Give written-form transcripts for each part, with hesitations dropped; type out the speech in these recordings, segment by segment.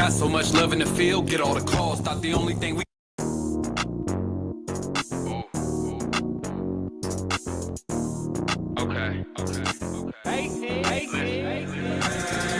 Got so much love in the field, get all the calls. Thought the only thing we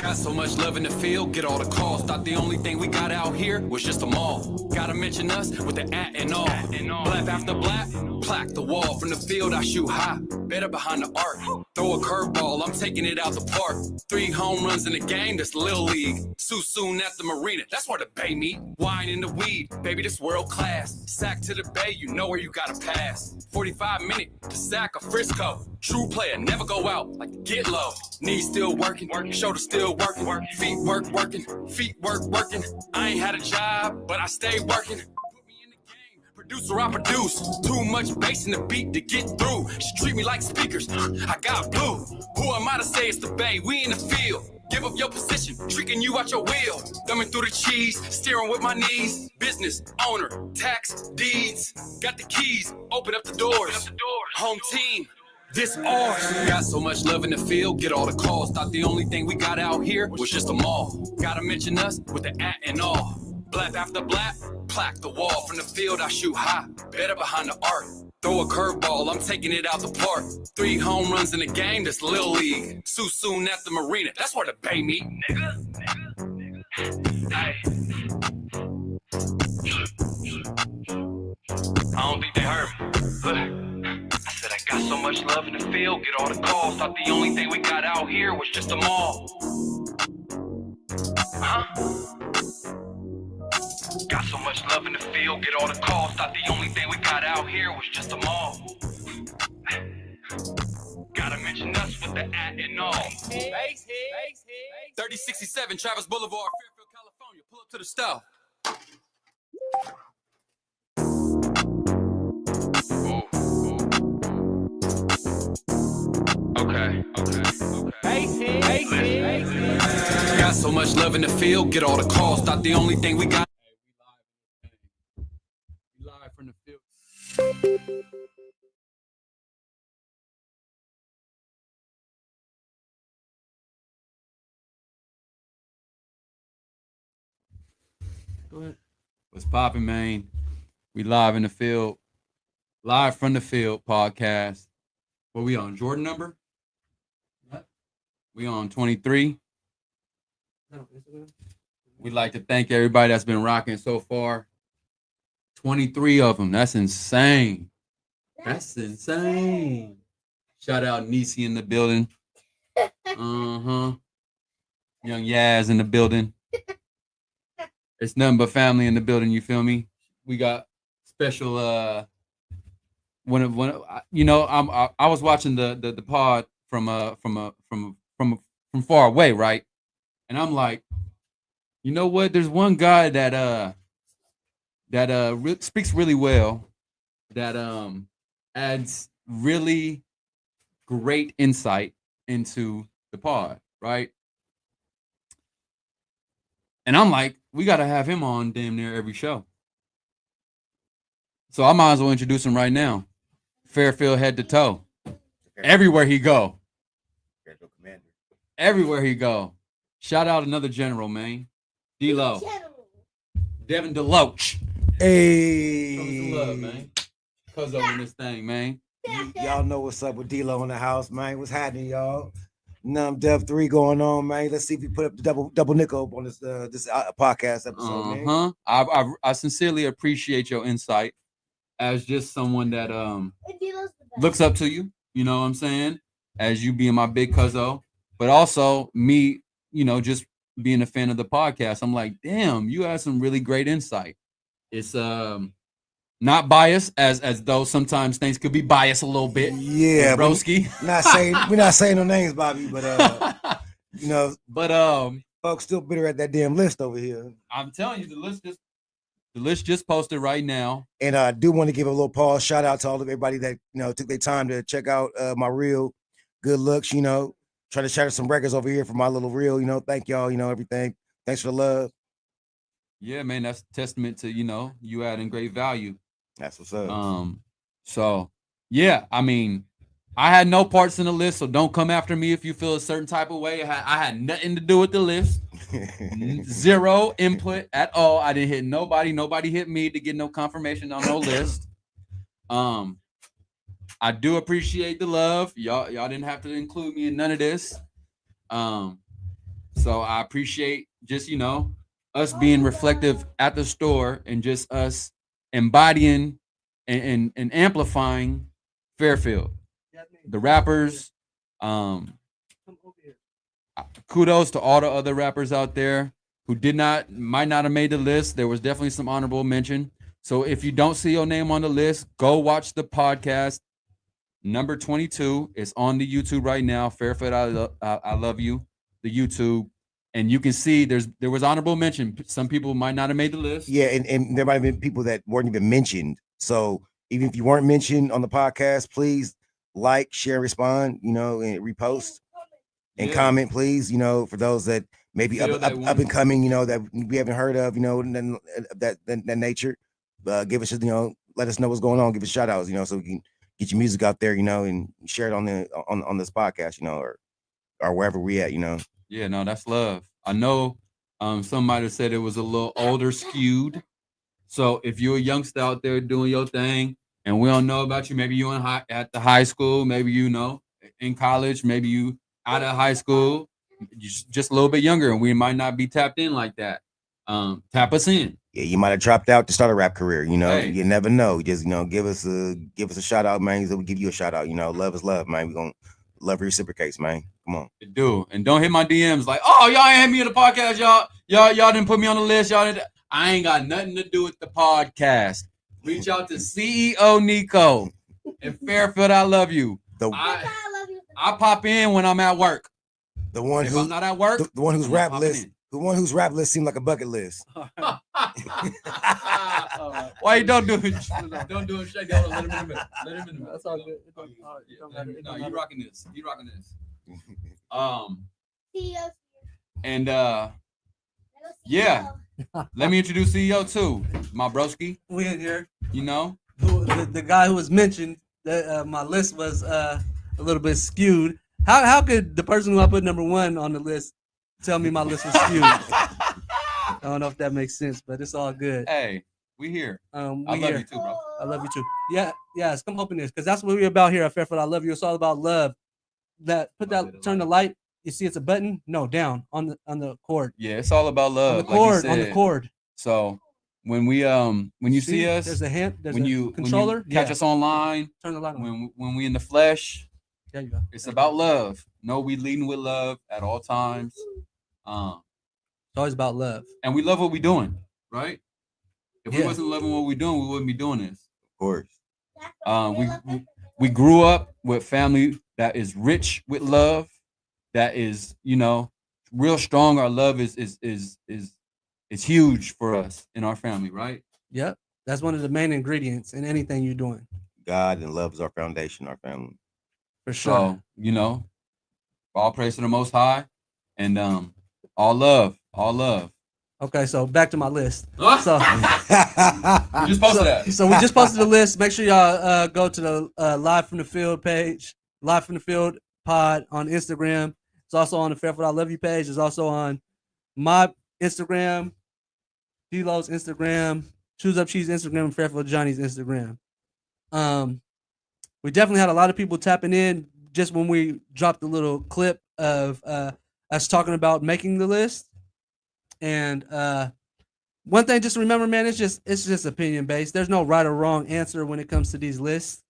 got so much love in the field, get all the calls. Thought the only thing we got out here was just a mall. Gotta mention us with the at and all. Blap after blap, plaque the wall. From the field I shoot high, better behind the arc. Throw a curveball, I'm taking it out the park. 3 home runs in the game, that's Lil League. Soon at the marina, that's where the bay meet. Wine in the weed, baby, this world class. Sack to the bay, you know where you gotta pass. 45-minute to sack a Frisco. True player, never go out, like to get low. Knees still working, shoulder still working. Feet working, feet working. I ain't had a job, but I stay working. Put me in the game, producer, I produce. Too much bass in the beat to get through. She treat me like speakers, I got blue. Who am I to say it's the bay? We in the field. Give up your position, tricking you out your wheel. Thumbing through the cheese, steering with my knees. Business, owner, tax, deeds. Got the keys, open up the doors. Home team, this ours. Got so much love in the field, get all the calls. Thought the only thing we got out here was just a mall. Gotta mention us with the at and all. Blap after blap, plaque the wall. From the field I shoot high, better behind the arc. Throw a curveball, I'm taking it out the park. 3 home runs in the game, that's Lil League. Soon at the marina, that's where the bay meet, nigga. Hey. I don't think they heard me. Look, I said I got so much love in the field, get all the calls. Thought the only thing we got out here was just a mall. Got so much love in the field, get all the calls. Thought the only thing we got out here was just a mall. Gotta mention us with the at and all. 3067 Travis Boulevard, Fairfield, California. Pull up to the stove. Okay. Got so much love in the field, get all the calls. Thought the only thing we got. We live from the field. Go ahead. What's poppin', man? We live in the field. Live from the field podcast. What we on? Jordan number? What? We on 23. We'd like to thank everybody that's been rocking so far. 23 of them. That's insane. That's insane. Shout out Nisi in the building. Young Yaz in the building. It's nothing but family in the building, you feel me? We got special I was watching the pod from far away, right? And I'm like, you know what? There's one guy that speaks really well, that adds really great insight into the pod, right? And I'm like, we got to have him on damn near every show. So I might as well introduce him right now. Fairfield head to toe. Everywhere he go. Everywhere he go. Shout out another general, man. D-Lo. Devin DeLoach. Hey. Show me some love, man. Cuz over this thing, man. Y'all know what's up with D-Lo in the house, man. What's happening, y'all? Dev 3 going on, man. Let's see if we put up the double nickel on this podcast episode, man. I sincerely appreciate your insight as just someone that looks up to you, you know what I'm saying? As you being my big cuzzo, but also me, just being a fan of the podcast. I'm like, damn, you have some really great insight. It's not biased, as though sometimes things could be biased a little bit. Yeah, broski. We're not saying no names, Bobby, but But folks still bitter at that damn list over here. I'm telling you, the list just posted right now. And I do want to give a little pause shout out to all of everybody that took their time to check out my reel. Good looks, trying to share some records over here for my little reel. Thank y'all, everything. Thanks for the love. Yeah, man, that's a testament to you adding great value. That's what's up. So yeah, I mean, I had no parts in the list, so don't come after me if you feel a certain type of way. I had nothing to do with the list. Zero input at all. I didn't hit nobody. Nobody hit me to get no confirmation on no list. I do appreciate the love. Y'all didn't have to include me in none of this. So I appreciate just us being reflective at the store and just us embodying and amplifying Fairfield. The rappers, kudos to all the other rappers out there who might not have made the list. There was definitely some honorable mention. So if you don't see your name on the list, go watch the podcast. Number 22 is on the YouTube right now. Fairfield, I love you. The YouTube, and you can see there was honorable mention. Some people might not have made the list. Yeah, and there might have been people that weren't even mentioned. So even if you weren't mentioned on the podcast, please like, share, respond, and repost and comment, please. For those that maybe up and coming, that we haven't heard of, that nature. Give us, let us know what's going on. Give us shout outs, so we can get your music out there, and share it on this podcast, or wherever we at, Yeah, no, that's love. I know some might have said it was a little older skewed. So if you're a youngster out there doing your thing and we don't know about you, maybe you at the high school, maybe in college, maybe you out of high school, just a little bit younger, and we might not be tapped in like that. Tap us in. Yeah, you might have dropped out to start a rap career. Hey. You never know. Just give us a shout out, man. So we give you a shout out. Love is love, man. We gonna love reciprocates, man. Come on. Do and don't hit my DMs like, oh, y'all ain't had me in the podcast, y'all didn't put me on the list, I ain't got nothing to do with the podcast. Reach out to CEO Nico and Fairfield. I love you. I pop in when I'm at work. The one who's I'm not at work. The one whose rap list. The one whose rap list seemed like a bucket list. Why you don't do it? Don't do it. Shake it. Let him in the middle. Let him in the middle. That's all good. No, you rocking this. You rocking this. And yeah. Let me introduce CEO too, my broski. We in here. The guy who was mentioned that my list was a little bit skewed. How could the person who I put number 1 on the list tell me my list was skewed? I don't know if that makes sense, but it's all good. Hey, we here. I love you too, bro. I love you too. Yeah, yes. Come open this, because that's what we're about here at Fairfield. I love you. It's all about love. Turn the light. You see, it's a button. No, down on the cord. Yeah, it's all about love. On the cord. So when you see us, there's a hand. There's a controller. When you catch us online. Turn the light on. When we in the flesh. There you go. It's about love. No, we leading with love at all times. It's always about love. And we love what we're doing, right? If we wasn't loving what we're doing, we wouldn't be doing this. Of course. We grew up with family that is rich with love, that is, real strong. Our love is huge for us in our family, right? Yep. That's one of the main ingredients in anything you're doing. God and love is our foundation, our family. For sure. So, all praise to the Most High, and all love. Okay, so back to my list. So we just posted that. So we just posted the list. Make sure y'all go to the Live from the Field page, Live from the Field pod on Instagram. It's also on the Fairfield I Love You page. It's also on my Instagram, D-Lo's Instagram, Choose Up Cheese Instagram, and Fairfield Johnny's Instagram. We definitely had a lot of people tapping in just when we dropped a little clip of us talking about making the list. And one thing just remember, man, it's just opinion based. There's no right or wrong answer when it comes to these lists.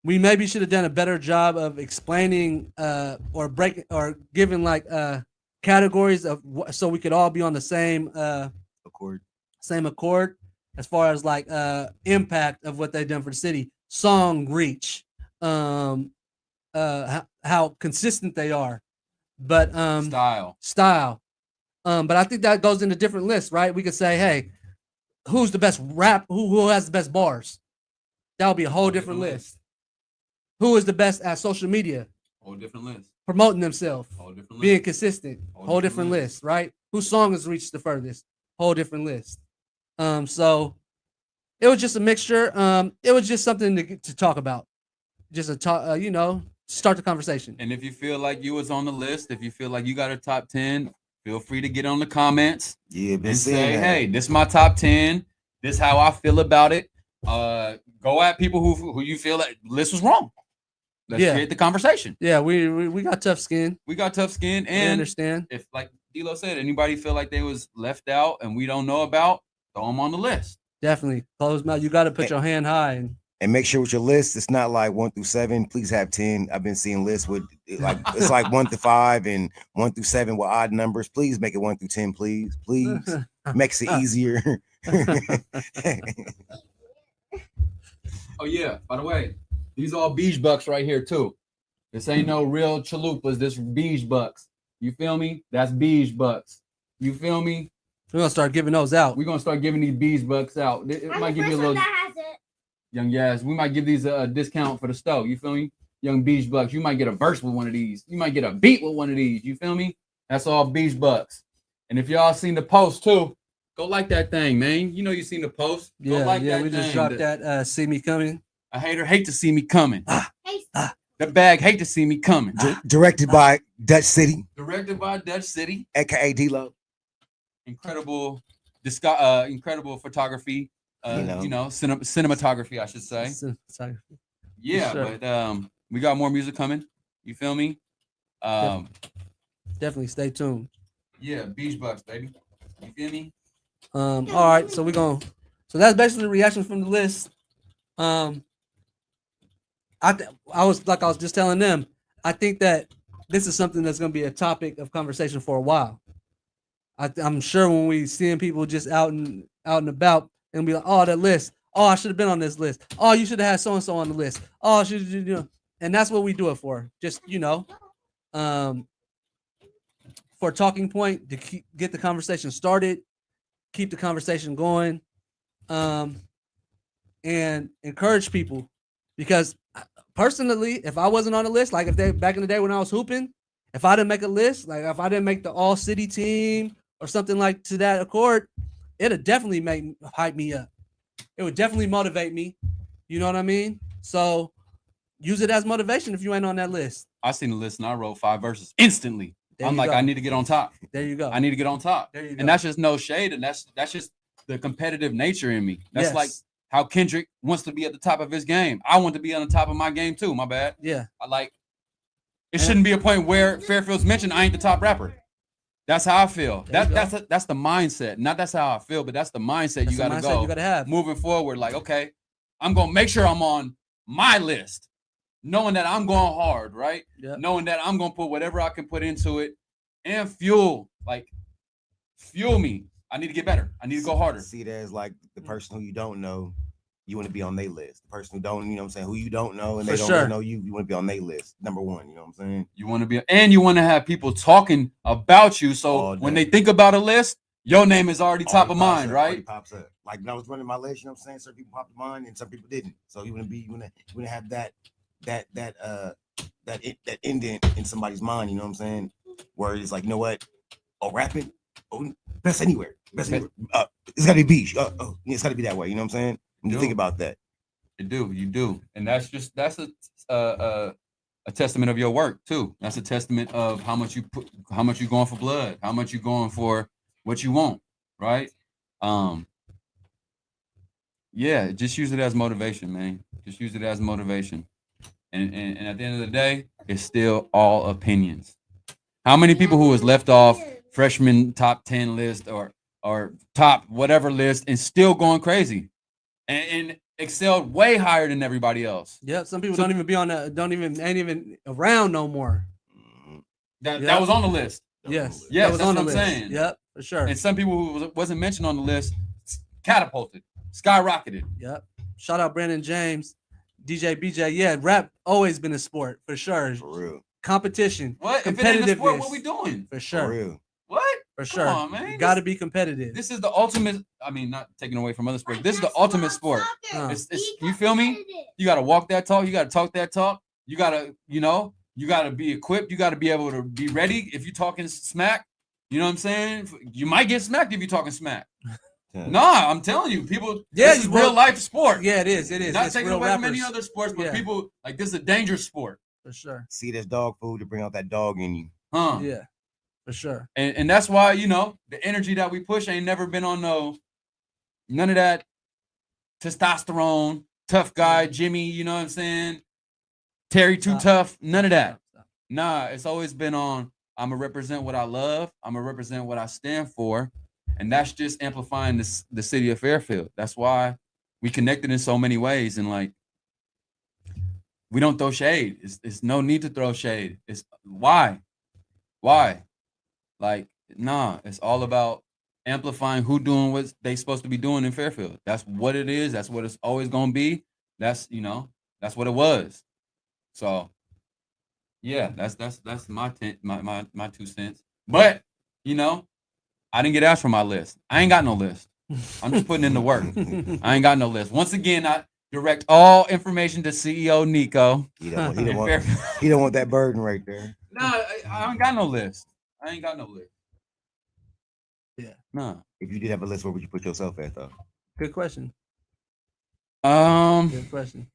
We maybe should have done a better job of explaining or giving like categories of so we could all be on the same accord as far as like impact of what they've done for the city, song reach, how consistent they are, but style. But I think that goes into different lists, right? We could say, hey, who's the best rap? Who has the best bars? That would be a whole different list. Who is the best at social media? Whole different list. Promoting themselves. Whole different list. Being consistent. Whole different list, right? Whose song has reached the furthest? Whole different list. So it was just a mixture. It was just something to talk about. just a talk, start the conversation. And if you feel like you was on the list, if you feel like you got a top 10, feel free to get on the comments Yeah, been and seeing say, that. hey, this is my top 10. This is how I feel about it. Go at people who you feel like list was wrong. Let's Yeah. create the conversation. Yeah, we got tough skin. We got tough skin, We and understand. if, like D'Lo said, anybody feel like they was left out and we don't know about, throw them on the list. Definitely closed mouth. You got to put your hand high. And make sure with your list, it's not like 1 through 7. Please have 10. I've been seeing lists with like it's like 1 through 5 and 1 through 7 with odd numbers. Please make it 1 through 10, please. Please. Makes it easier. Oh yeah, by the way, these all beach bucks right here too. This ain't no real chalupas. This beach bucks. You feel me? That's beach bucks. You feel me? We're gonna start giving those out. We're gonna start giving these beach bucks out. It might give you a little young Yaz. We might give these a discount for the stove. You feel me? Young beach bucks. You might get a verse with one of these. You might get a beat with one of these. You feel me? That's all beach bucks. And if y'all seen the post too, go like that thing, man. You know you seen the post. Go like that we just thing. dropped that. See me coming. A hater hate to see me coming. The bag hate to see me coming. Directed by Dutch City, Directed by Dutch City. aka D-Lo. Incredible, incredible photography. Cinematography, I should say. Sorry. Yeah, Sure. but we got more music coming. You feel me? Definitely stay tuned. Yeah, Beach Bucks, baby. You feel me? All right, so so that's basically the reactions from the list. I was just telling them, I think that this is something that's going to be a topic of conversation for a while. I'm sure when we seeing people just out and about and be like, oh, that list. Oh, I should have been on this list. Oh, you should have had so and so on the list. Oh, and that's what we do it for. Just for a talking point to get the conversation started, keep the conversation going, and encourage people. Because personally, if I wasn't on the list, like back in the day when I was hooping, if I didn't make a list, like if I didn't make the all city team or something like to that accord, it'd definitely hype me up. It would definitely motivate me. You know what I mean? So use it as motivation if you ain't on that list. I seen the list and I wrote 5 verses instantly. I'm like, I need to get on top. There you go. I need to get on top. There you go. And that's just no shade, and that's just the competitive nature in me. That's like how Kendrick wants to be at the top of his game. I want to be on the top of my game too. My bad. Yeah. It shouldn't be a point where Fairfield's mentioned I ain't the top rapper. That's how I feel. That's the mindset. Not that's how I feel, but that's the mindset you gotta go. You gotta have moving forward. Like, okay, I'm gonna make sure I'm on my list, knowing that I'm going hard, right? Yep. Knowing that I'm gonna put whatever I can put into it and fuel me. I need to get better. I need to go harder. See it as like the person who you don't know, you want to be on their list. The person who don't, you know what I'm saying, who you don't know and they don't really know you, you want to be on their list. Number one, you know what I'm saying? You want to be, and you want to have people talking about you. So when they think about a list, your name is already top of mind, right? Pops up. Like when I was running my list, you know what I'm saying? Certain people popped in mind and some people didn't. So you want to have that indent in somebody's mind, you know what I'm saying? Where it's like, you know what? Oh, rapping? Oh, best anywhere. Best anywhere. It's got to be beach. It's got to be that way, you know what I'm saying? When you think about that. You do. And that's a testament of your work too. That's a testament of how much you going for blood, how much you going for what you want, right? Yeah, just use it as motivation, man. Just use it as motivation. And at the end of the day, it's still all opinions. How many people who was left off freshman top 10 list or top whatever list and still going crazy and excelled way higher than everybody else? Yeah, some people don't even be on that, ain't even around no more. That was on the list. Yes, that's was on what the I'm list. saying. Yep, for sure. And some people who wasn't mentioned on the list catapulted, skyrocketed. Yep. Shout out Brandon James, DJ BJ. Yeah, rap always been a sport for sure. For real. Competition. What? If it ain't a sport, what we doing? For sure. For real. What? For sure. Come on, man. You got to be competitive. This is the ultimate. I mean, not taking away from other sports. This is the ultimate sport. It's, you feel me? You got to walk that talk. You got to talk that talk. You got to, you got to be equipped. You got to be able to be ready if you're talking smack. You know what I'm saying? You might get smacked if you're talking smack. Nah, I'm telling you, people. Yeah, this is real life sport. Yeah, it is. It is. Not It's taking real away from any rappers. other sports, but Yeah. people like this is a dangerous sport, For sure. See, there's dog food to bring out that dog in you. huh? Yeah, for sure. And that's why the energy that we push ain't never been on none of that testosterone, tough guy, Jimmy. You know what I'm saying? Terry too Stop. tough. None of that. Stop. Nah, it's always been on. I'm gonna represent what I love. I'm gonna represent what I stand for, and that's just amplifying the city of Fairfield. That's why we connected in so many ways, and like we don't throw shade. It's no need to throw shade. It's why, like nah. It's all about amplifying who doing what they supposed to be doing in Fairfield. That's what it is. That's what it's always gonna be. That's that's what it was. So. Yeah, that's my 2 cents. But I didn't get asked for my list. I ain't got no list. I'm just putting in the work. I ain't got no list. Once again, I direct all information to CEO Nico. He don't want that burden right there. No, I ain't got no list. I ain't got no list. Yeah. No. If you did have a list, where would you put yourself at though? Good question. That's Good question.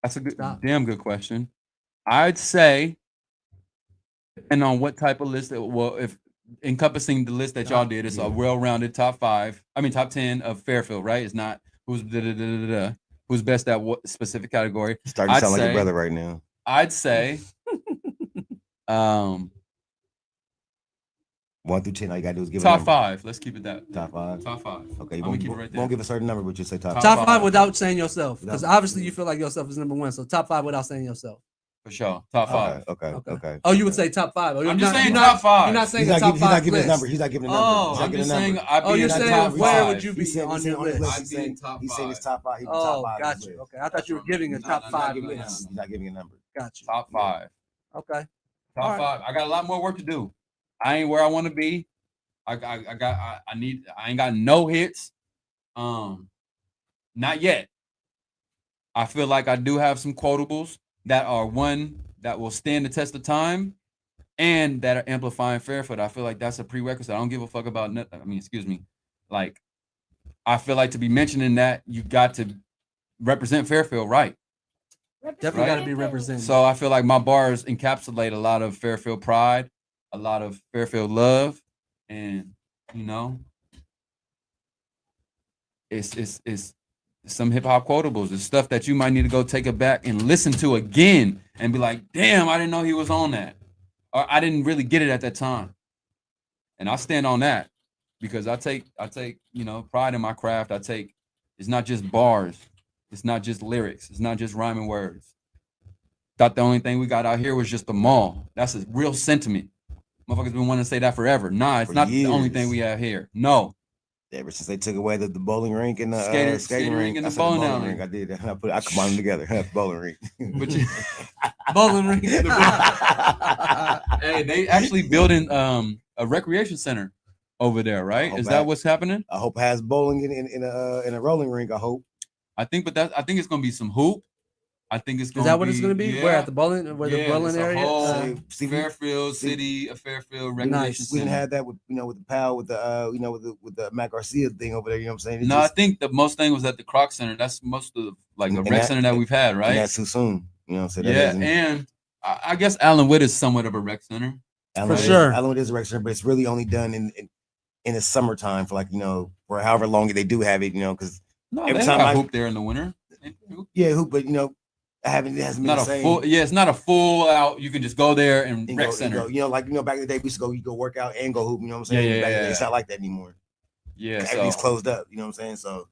a good, Stop. damn good question. I'd say, depending on what type of list, if encompassing the list that y'all did, it's a well-rounded top 10 of Fairfield, right? It's not who's who's best at what specific category. Starting to sound like your brother right now. I'd say, 1 through 10. All you gotta do is give top a number. 5. Let's keep it that. Top 5. Top 5. Okay, I'm gonna keep it right there. Won't give a certain number, but you say top Top 5. Top 5 without saying yourself, because obviously you feel like yourself is number 1. So top 5 without saying yourself. For sure. Top 5. Okay. Oh, you would say top 5. I'm just saying top 5. You're not saying He's a not top giving, he's not 5 giving a list. number. He's not giving a number. Oh, He's not I'm giving just a saying. number. I'd be Oh, in you're that saying top where 5. would you be He's on your his list? I'd be in top He's saying his 5. top 5. He's Oh, top 5. got you. Okay, I thought you were giving a top 5 giving a list. He's not giving a number. Got you. Top 5. Okay. Top All right. 5. I got a lot more work to do. I ain't where I want to be. I ain't got no hits. Not yet. I feel like I do have some quotables that are one that will stand the test of time and that are amplifying Fairfield. I feel like that's a prerequisite. I don't give a fuck about nothing. I mean, excuse me. Like, I feel like to be mentioning that, you got to represent Fairfield right. Definitely got to be represented. So I feel like my bars encapsulate a lot of Fairfield pride, a lot of Fairfield love, and it's some hip hop quotables. It's stuff that you might need to go take it back and listen to again and be like, damn, I didn't know he was on that, or I didn't really get it at that time. And I stand on that because I take pride in my craft. It's not just bars, it's not just lyrics, it's not just rhyming words. Thought the only thing we got out here was just the mall. That's a real sentiment. Motherfuckers been wanting to say that forever. Nah, it's For not the only years. thing we have here. No. Ever since they took away the bowling rink and the Skating rink and I the said bowling alley. rink. I did that. I combined them together. Bowling rink. But you, Bowling ring. hey, they actually building a recreation center over there, right? Is that what's happening? I hope it has bowling in a rolling rink. I hope. I think it's gonna be some hoop. I think it's Is gonna that what it's going to be? Yeah. Where at the bowling? Where the bowling it's a area? whole See, Fairfield see- City, a Fairfield Recreation Nice. We Center. didn't have that with with the PAL with the with the Mac Garcia thing over there. You know what I'm saying? It's No, just- I think the most thing was at the Croc Center. That's most of like the And rec that- center that we've had, and right? that's too soon. You know what I'm saying? That Yeah, isn't- and I guess Allenwood is somewhat of a rec center. Allenwood For sure. Allenwood is a rec center, but it's really only done in the summertime for for however long they do have it. Because No, Every they time got I- hoop there in the winter. yeah, hoop, but it hasn't been Not the a same. full, yeah, it's not a full out. You can just go there and And rec go, center. back in the day we used to go, you go work out and go hoop. You know what I'm Yeah, saying? yeah, Back in the day, yeah. it's not like that anymore. Yeah, Everything's so closed up. You know what I'm saying? So,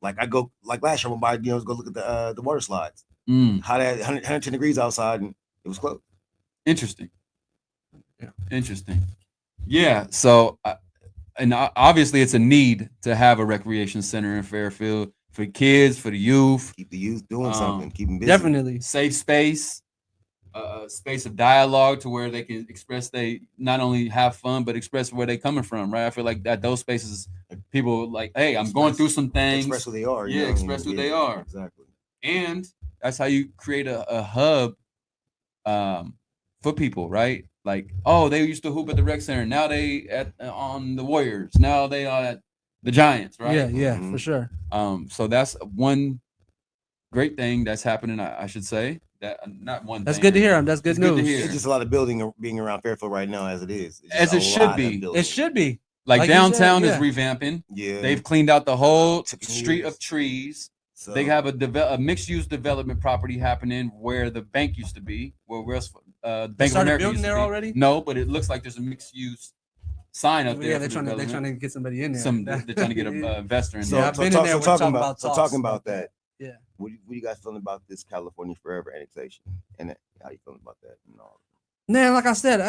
I go last year, I went by, go look at the water slides. Hot at 110 degrees outside, and it was closed. interesting. Yeah. Interesting. Yeah. So, obviously, it's a need to have a recreation center in Fairfield for kids, for the youth, Keep the youth doing something. Keep them busy. Definitely. safe space, a space of dialogue to where they can express they not only have fun but express where they coming from. Right. I feel like that those spaces, people like, hey, I'm going through some things. Express who they are. Yeah, express who they are. Exactly. And that's how you create a hub for people, right? Like, oh, they used to hoop at the rec center. Now they on the Warriors. Now they are at the Giants, right? Yeah, yeah, Mhm. for sure. So that's one great thing that's happening. I should say that not one. That's thing. good to hear him. That's good It's good to news. hear. It's just a lot of building being around Fairfield right now, as it is. It's just As a it should lot of be. building. It should be. Like Like you said, downtown yeah. is revamping. Yeah, They've cleaned out the whole Took street years. of trees. So, They have a mixed use development property happening where the bank used to be, where Bank of started America building used to there be. already? No, but it looks like there's a mixed use sign up there. Yeah, for they're trying development. to get somebody in there. They're trying to get an investor in so, there. I've so, been in talk- there so when talking talking about about so talks talking about about that. that. Yeah. What do you guys feeling about this California Forever annexation? And how you feeling about that? And all? Man, like I said,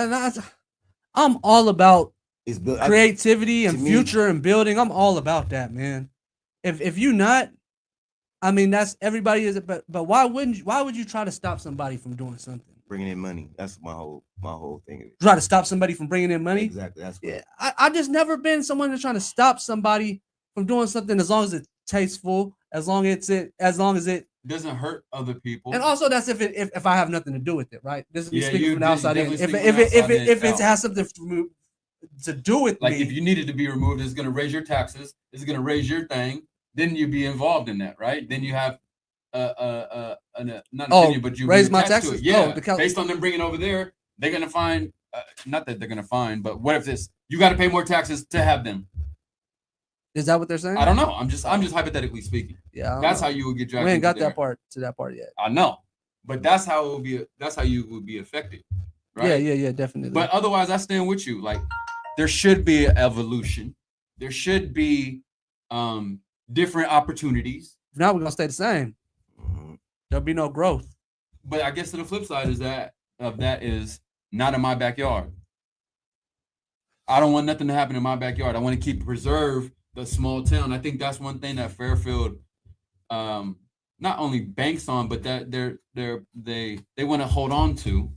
I'm all about It's built. creativity and to me- future and building. I'm all about that, man. If you not, I mean, that's everybody is. But why would you try to stop somebody from doing something? Bringing in money. That's my whole thing. Try to stop somebody from bringing in money? Exactly. That's what. Yeah, I just never been someone that's trying to stop somebody from doing something as long as it's tasteful, as long as it, It doesn't hurt other people. and also that's if I have nothing to do with it, right? This is me Yeah, speaking you from the do- outside you in. If definitely it, speak from the if it outside has something to do with like me, if you needed to be removed, it's going to raise your taxes. It's going to raise your thing. Then you'd be involved in that, right? Then you have not an opinion, but you raise be my attached to taxes? it. Yeah, Oh, based on them bringing over there, they're going to find. Not that they're going to find, but what if this? You got to pay more taxes to have them. is that what they're saying? I don't know. I'm just hypothetically speaking. Yeah, I don't That's know. how you would get we dragged. ain't into got there. that part yet. I know, but that's how it will be. That's how you would be affected, right? Yeah, definitely. But otherwise, I stand with you. Like, there should be an evolution. There should be different opportunities. if not, we're gonna stay the same. Mhm. There'll be no growth. But I guess to the flip side is that is not in my backyard. I don't want nothing to happen in my backyard. I want to preserve the small town. I think that's one thing that Fairfield not only banks on, but that they want to hold on to.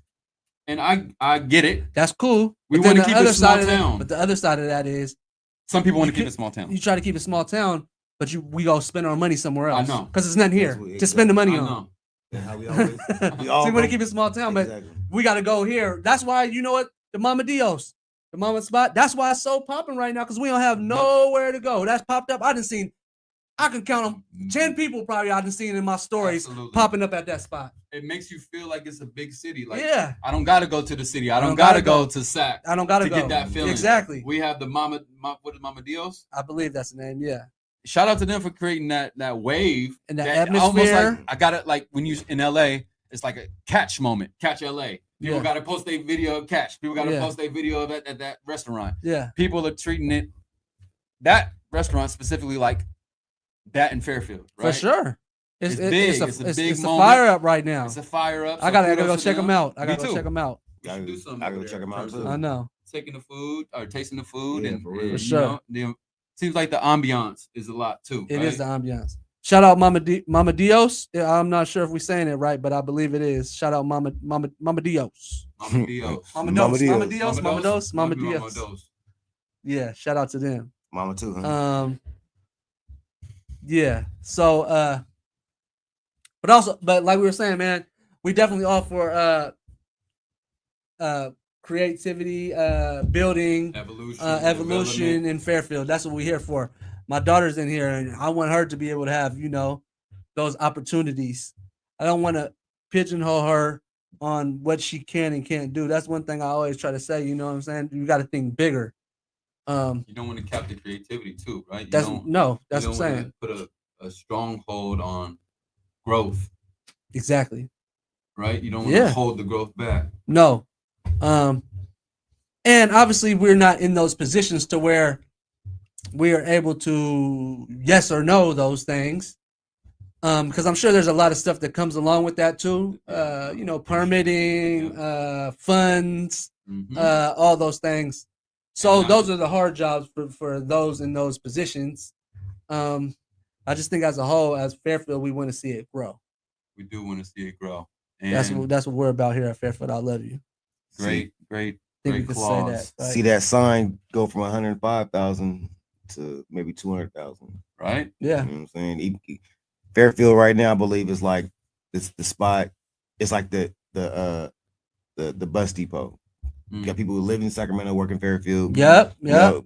And I get it. That's cool. We But then wanna the keep it other small side of that- town. But the other side of that is Some people want to You keep it small town. you try to keep it small town, but we go spend our money somewhere I else. know. Because there's nothing here That's what- to spend the money I on. know. That's how we always. So We all we want to go- keep it small town, but Exactly. we got to go here. That's why, you know what? The Mama Dios, the Mama spot. That's why it's so popping right now because we don't have nowhere to go. That's popped up. I can count them. 10 people probably I done seen in my stories Absolutely. popping up at that spot. It makes you feel like it's a big city. Like, yeah. I don't gotta go to the city. I don't don't gotta gotta go to SAC I don't got to to go. get that feeling. Exactly. We have the what is Mama Dios? I believe that's the name. Yeah. Shout out to them for creating that wave And the that almost atmosphere. like I got it like when you in LA, it's like a catch moment. Catch LA. People Yeah. gotta post a video of catch. People gotta Yeah. post a video of it at that restaurant. Yeah. People are treating it that restaurant specifically like that in Fairfield, right? For sure. It's big. It's It's a big it's a moment. fire up right now. It's a fire up. I so gotta go kudos to check them out. I Me gotta go too. check them out. We should do something. I go over check there 'em in out terms too. of I know. taking the food or tasting the food Yeah, and, for real. and, For you sure. know, seems like the ambiance is a lot too. It right? is the ambiance. Shout out Mama Dios. Yeah, I'm not sure if we're saying it right, but I believe it is. Shout out Mama Dios. Mama Dios. Mama Mama Dos. Dios. Mama Dios. Mama Dos. Mama Love you, Dios. Dos. Yeah, shout out to them. Mama too, huh? Yeah. So but like we were saying, man, we definitely all for creativity, building, Evolution. evolution development. in Fairfield. That's what we're here for. My daughter's in here, and I want her to be able to have, those opportunities. I don't want to pigeonhole her on what she can and can't do. That's one thing I always try to say. You know what I'm saying? You got to think bigger. You don't want to cap the creativity too, right? You That's don't, that's you what I'm don't saying. wanna put a stronghold on growth, Exactly. right? You don't want Yeah. to hold the growth back. No. And obviously we're not in those positions to where we are able to yes or no those things. Because I'm sure there's a lot of stuff that comes along with that too. Permitting, funds, Mhm. all those things. So And those are the hard jobs for those in those positions. I just think as a whole, as Fairfield, we want to see it grow. We do want to see it grow. And That's what we're about here at Fairfield. I love you. great I think we great can say clause, that. Right? See that sign go from 105,000 to maybe 200,000. right? Yeah. You know what I'm saying? Fairfield right now, I believe, is like it's the spot. It's like the bus depot. You got people who live in Sacramento, work in Fairfield. Yep. you know,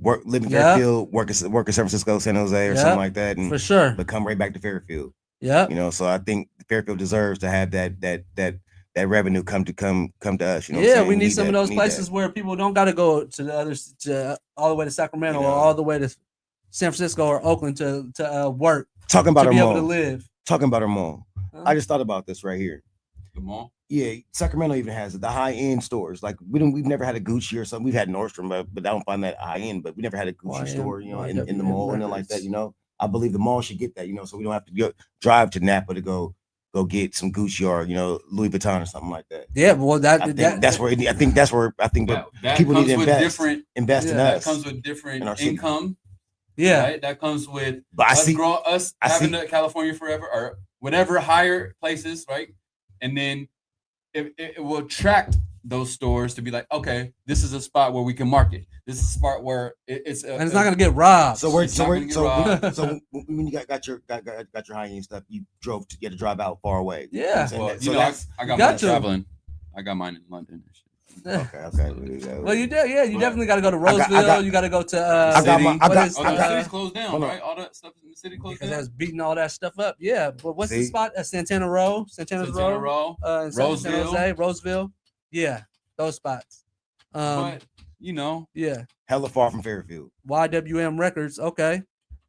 live in Yep. Fairfield, work in San Francisco, San Jose, or Yep. something like that, and For sure. but come right back to Fairfield. Yep. You know, so I think Fairfield deserves to have that revenue come to us. You know, what I'm Yeah, saying? we need some that, of those need places that. where people don't got to go to the others to all the way to Sacramento You know. or all the way to San Francisco or Oakland to work Talking about to our be mall. able to live. Talking about our mall. Huh? I just thought about this right here. The mall. Yeah, Sacramento even has it. The high end stores. Like we've never had a Gucci or something. We've had Nordstrom, but I don't find that high end. But we never had a Gucci YM store, you know, in the YWM mall and like that. Records. You know, I believe the mall should get that. You know, so we don't have to drive to Napa to go get some Gucci or Louis Vuitton or something like that. Yeah, well, I think that's where That people need comes to with invest. different. Invest in Yeah, That us. comes with different in our city. income. yeah, Right? That comes with But I us see. I having see- the California forever or whatever higher places, right? And then it will attract those stores to be like, okay, this is a spot where we can market. This is a spot where it's and it's not gonna get robbed. So It's not gonna get robbed. so when you got your high end stuff, you had to drive out far away. You know what Yeah. I'm saying? Well, So you know, that's I got You got mine to. traveling. I got mine in London and shit. okay. Well, you do. Yeah, you But definitely got to go to I got- Roseville. You got to go to. I got my- I what got- is, Oh, I the got- city's closed down, hold on. right? All that stuff in the city closed because down. that's beating all that stuff up. Yeah, but what's the See? spot? Santana Row, Santana's Santana Row, Row. in San Roseville. Jose, Roseville. Yeah, those spots. But you know, Yeah, hella far from Fairfield. YWM Records. Okay,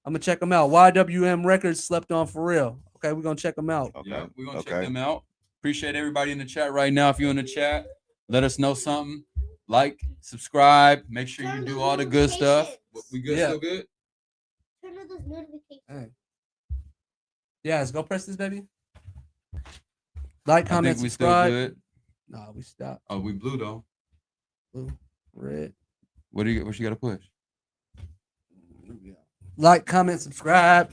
I'm gonna check them out. YWM Records slept on for real. Okay, we're gonna check them out. Okay. yeah, we're gonna check Okay. them out. Appreciate everybody in the chat right now. If you're in the chat, let us know something. Like, subscribe, make sure you do all the good stuff. We good, Yeah. still good? Turn on those notifications. Hey. Yes, go press this, baby. Like, I comment, think we still subscribe. good. No, we stopped. Oh, we blue though. Blue, red. What you got to push? Like, comment, subscribe.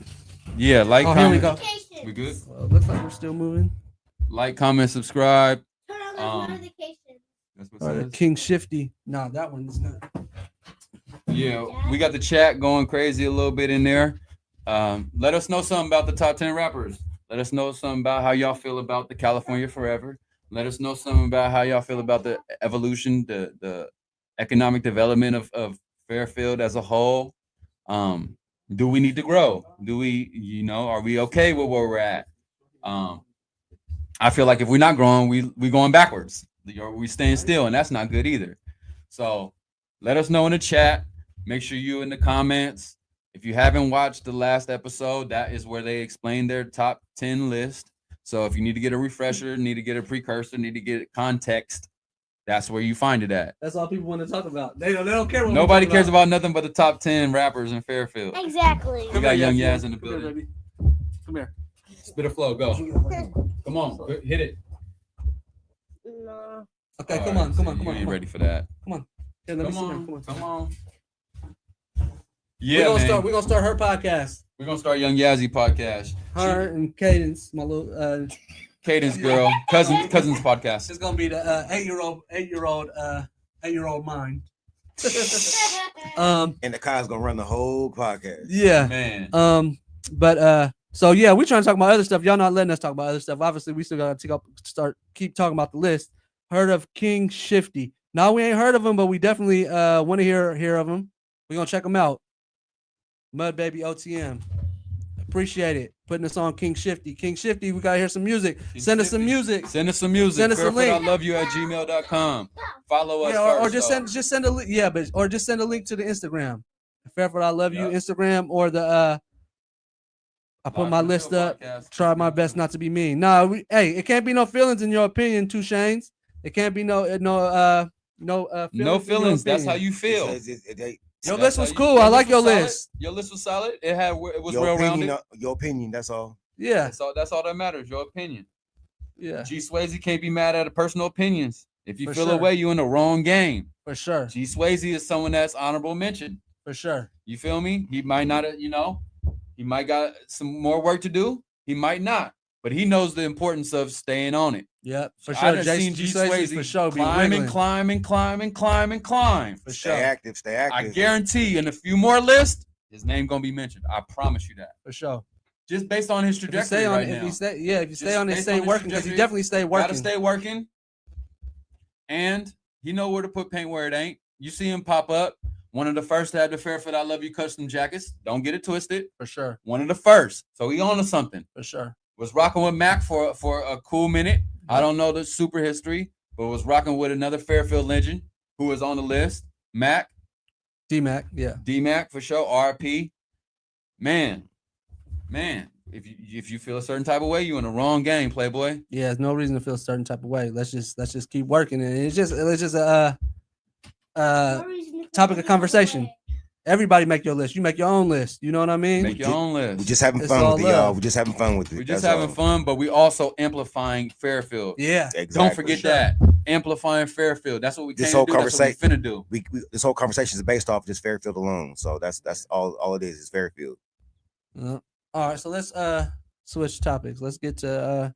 Yeah, like, Oh, here we comment. go. Notifications. We good? Looks like we're still moving. Like, comment, subscribe. Turn on those Um, notifications. That's what All it right, says. King Shifty. Nah, that one is not. Yeah, we got the chat going crazy a little bit in there. Let us know something about the top 10 rappers. Let us know something about how y'all feel about the California Forever. Let us know something about how y'all feel about the evolution, the economic development of Fairfield as a whole. Do we need to grow? Do we, are we okay with where we're at? I feel like if we're not growing, we going backwards. We staying still, and that's not good either. So let us know in the chat. Make sure you in the comments. If you haven't watched the last episode, that is where they explain their top 10 list. So if you need to get a refresher, need to get a precursor, need to get context, that's where you find it at. That's all people want to talk about. They don't care. What Nobody cares about nothing but the top 10 rappers in Fairfield. Exactly. We got Young Yaz in the Come here, building. baby. Come here. Spit a flow, go. Come on, hit it. No. Okay, All come right, on, so come on, you come on. ain't Come on. ready for that. Here, let me Come sit down. on, Come on. come on. We're Yeah, gonna man. start. We're gonna start her podcast. We're gonna start Young Yazzie podcast. Her and Cadence, my little. Cadence girl, cousins podcast. It's gonna be the 8-year-old mind. And the Kyle's gonna run the whole podcast. Yeah. Man, But so yeah, we're trying to talk about other stuff. Y'all not letting us talk about other stuff. Obviously, we still gotta keep talking about the list. Heard of King Shifty? No, we ain't heard of him, but we definitely want to hear of him. We're gonna check him out. Mud Baby OTM. Appreciate it. Putting us on King Shifty. King Shifty, we gotta hear some music. King Send us some Shifty. music. send us some music. Send us a Fairfield, link. I love you at gmail.com. Follow us Yeah, or first, just though. send a link. Yeah, but or just send a link to the Instagram. Fairfield, I love you. Yeah. Instagram or the I put Live my from the list Field up. podcast. Try my best not to be mean. Nah, hey, it can't be no feelings in your opinion, Two Shanes. It can't be no feelings No in your feelings. That's how opinion. you feel. Your That's list how was you- cool. I like your was solid. list. Your list was solid. It was Your well opinion, rounded. your opinion. That's all. Yeah, That's all that matters. Your opinion. yeah, G Swayze can't be mad at personal opinions. If you For feel sure. away, you in the wrong game. for sure, G Swayze is someone that's honorable mention. for sure. You feel me? He might not, he might got some more work to do. He might not, but he knows the importance of staying on it. Yep, for I sure. done Jason seen G G Swayze Swayze for sure. Be climb and wiggling. climb and climb and climb and climb. For Stay sure, active. Stay I active. guarantee in a few more lists, his name gonna be mentioned. I promise you that. for sure. Just based on his If you trajectory stay on, right if now. you stay, yeah, if you stay Just on it, based stay on his working because he trajectory, definitely stay Gotta working. stay working. And He know where to put paint where it ain't. You see him pop up. One of the first to have the Fairfield I Love You custom jackets. Don't get it twisted. For sure. One of the first. So he on to something. For sure. Was rocking with Mac for a cool minute. I don't know the super history, but was rocking with another Fairfield legend who was on the list. Mac. D-Mac, yeah. D-Mac for sure. RP. Man. If you feel a certain type of way, you in the wrong game, Playboy. Yeah, there's no reason to feel a certain type of way. Let's just keep working. And it's just a No reason to feel topic of any other conversation. way. Everybody make your list. You make your own list. You know what I mean? Make your own We're list. just having It's fun all with it, y'all. love. We're just having fun with it. We're just That's having all. fun, but we also amplifying Fairfield. Yeah. Exactly. Don't forget that. Amplifying Fairfield. That's what we This came whole to do. That's what we conversation- finna do. We this whole conversation is based off just Fairfield alone. So that's all it is. It's Fairfield. All right, so let's switch topics. Let's get to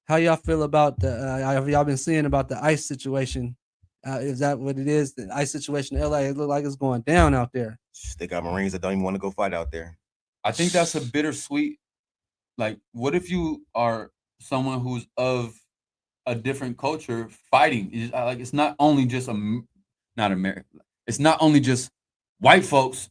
how y'all feel about the have y'all been seeing about the ICE situation? Is that what it is? The ICE situation in LA, it look like it's going down out there. They got Marines that don't even want to go fight out there. I think that's a bittersweet. Like, what if you are someone who's of a different culture fighting? Like, it's not only just not America. It's not only just white folks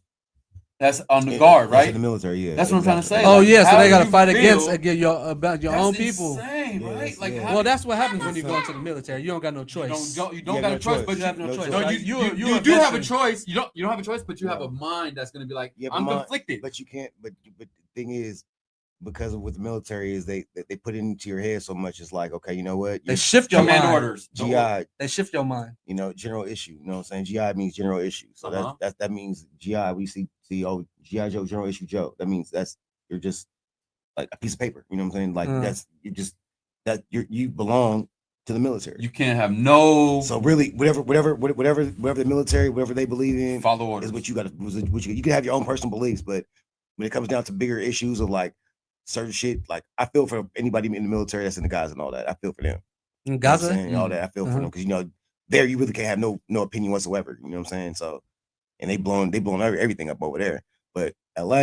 that's on the guard, That's right? in the military, yeah. That's what I'm trying to say. Oh Like, yeah, so how they do got to you fight feel? against your own people. Insane, Yeah, right? that's- Like, yeah. how Well, do that's what happens when you that's go it. into the military. You don't got no you choice. don't You got have a no choice, choice. but You have no choice. No, Like, you a do have a veteran. choice. You don't have a choice, but you have No. a mind that's gonna be like, You have a I'm mind, conflicted. But you can't. But the thing is, because of what the military is, they put it into your head so much. It's like, okay, you know what? They You're shift your Command mind. orders. GI. They shift your mind. You know, general issue. You know what I'm saying? GI means general issue. So Uh-huh. that means GI. We see GI Joe, general issue Joe. That means you're just like a piece of paper. You know what I'm saying? Like you belong to the military. You can't have no So really, whatever the military, whatever they believe in, follow orders. is what you got to. You can have your own personal beliefs, but when it comes down to bigger issues of like certain shit, like I feel for anybody in the military that's in the Gaza and all that. I feel for them. In You know what I'm Gaza, saying? All that. I feel for them because there you really can't have no opinion whatsoever. You know what I'm saying? So, and they blown everything up over there. But LA,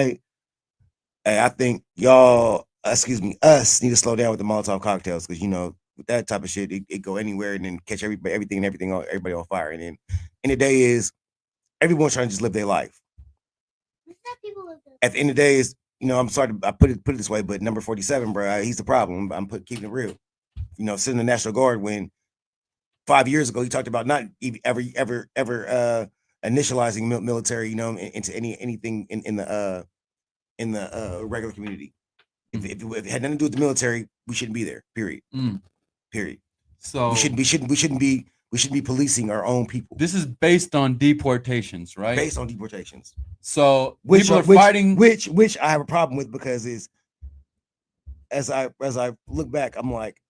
hey, I think y'all, us need to slow down with the Molotov cocktails because with that type of shit, it go anywhere and then catch everybody on fire. And then in the day is everyone's trying to just live their life. Let's let people live their At the end of the day is, I'm sorry I put it this way, but number 47, bro, he's the problem. I'm keeping it real. Sitting in the National Guard when 5 years ago he talked about not ever initializing military, into anything in the regular community. If it had nothing to do with the military, we shouldn't be there. Period. Mm. Period. So We shouldn't be policing our own people this is based on deportations, right? based on deportations. So people are which, fighting. which I have a problem with because as I look back, I'm like,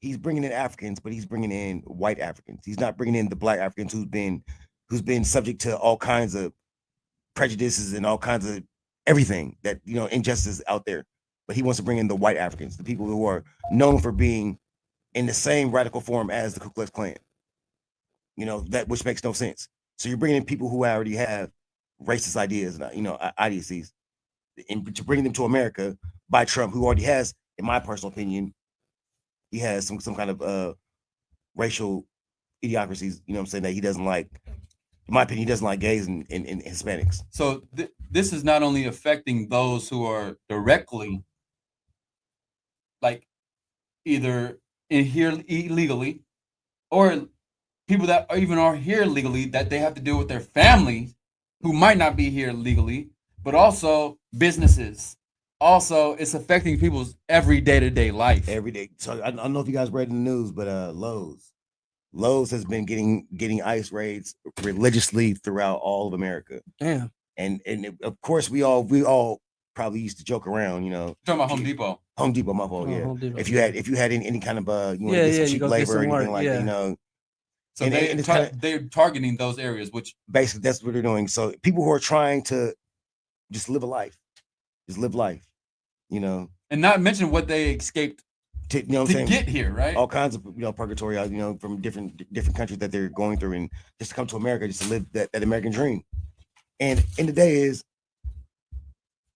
he's bringing in Africans, but he's bringing in white Africans. He's not bringing in the black Africans who's been subject to all kinds of prejudices and all kinds of everything that injustice out there. But he wants to bring in the white Africans, the people who are known for being in the same radical form as the Ku Klux Klan. That which makes no sense. So you're bringing in people who already have racist ideas and ideologies, and to bring them to America by Trump, who already has, in my personal opinion, he has some kind of racial idiocracies. You know what I'm saying, that he doesn't like. In my opinion, he doesn't like gays and Hispanics. So this is not only affecting those who are directly, like, either in here illegally, or people that are here legally that they have to deal with their families who might not be here legally, but also businesses. Also, it's affecting people's every day-to-day life. Every day. So I don't know if you guys read in the news, but Lowe's has been getting ICE raids religiously throughout all of America. damn. And of course we all probably used to joke around, Talking about Home Depot. Home Depot, my fault, Oh, yeah. Home Depot. If you had any kind of you want Yeah, to get yeah, some you cheap go get labor or some anything work, like yeah. that, So And it's kinda- they're targeting those areas, which basically that's what they're doing. So people who are trying to just live a life, and not mention what they escaped to, you know what to I'm saying? get here, right? All kinds of purgatory, from different countries that they're going through, and just to come to America, just to live that American dream. And in the day is,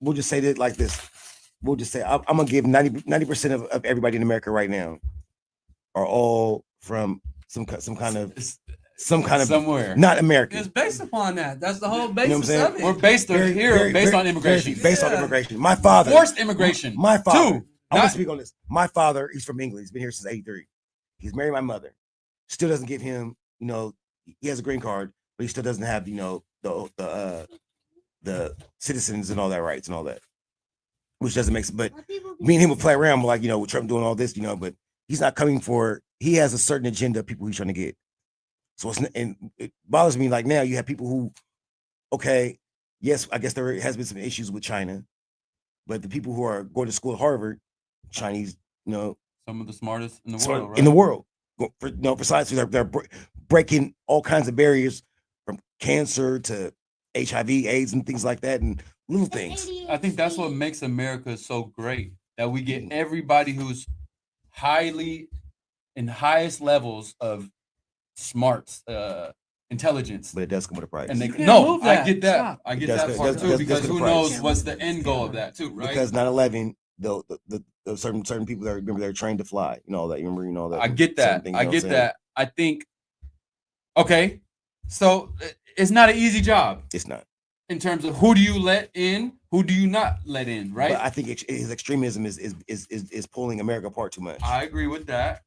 we'll just say that like this. We'll just say I'm gonna give 90% of everybody in America right now are all from some kind of It's not somewhere. It's American. based upon that. That's the whole what I'm basis saying? of it. We're based Very- here very- based very- on immigration. based on Yeah. immigration. My father, Forced immigration. My father. Too. I want Not- to speak on this. My father, he's from England. He's been here since '83. He's married my mother. Still doesn't give him, he has a green card, but he still doesn't have, the citizens and all that rights and all that, which doesn't make sense. But What people me and him would play around, like, with Trump doing all this, but he's not coming for. He has a certain agenda of people he's trying to get. So and it bothers me. Like now, you have people who, okay, yes, I guess there has been some issues with China, but the people who are going to school at Harvard, Chinese, Some of the smartest in the smart- world, right? in the world, for science, they're breaking all kinds of barriers from cancer to HIV, AIDS, and things like that, and little things. I think that's what makes America so great, that we get everybody who's highly in highest levels of smarts, intelligence. But it does come with a price. And they You can't no, move I that. get that. Stop. I It get does- that it part does- too, it does because get who the price. knows what's the end goal of that too, right? Because 9/11, the certain people that remember they're trained to fly, all that. You remember, all that. I get certain that. things, I you know what get I'm saying? that. I think okay. So it's not an easy job It's not. in terms of who do you let in, who do you not let in, right? But I think his extremism is pulling America apart too much. I agree with that.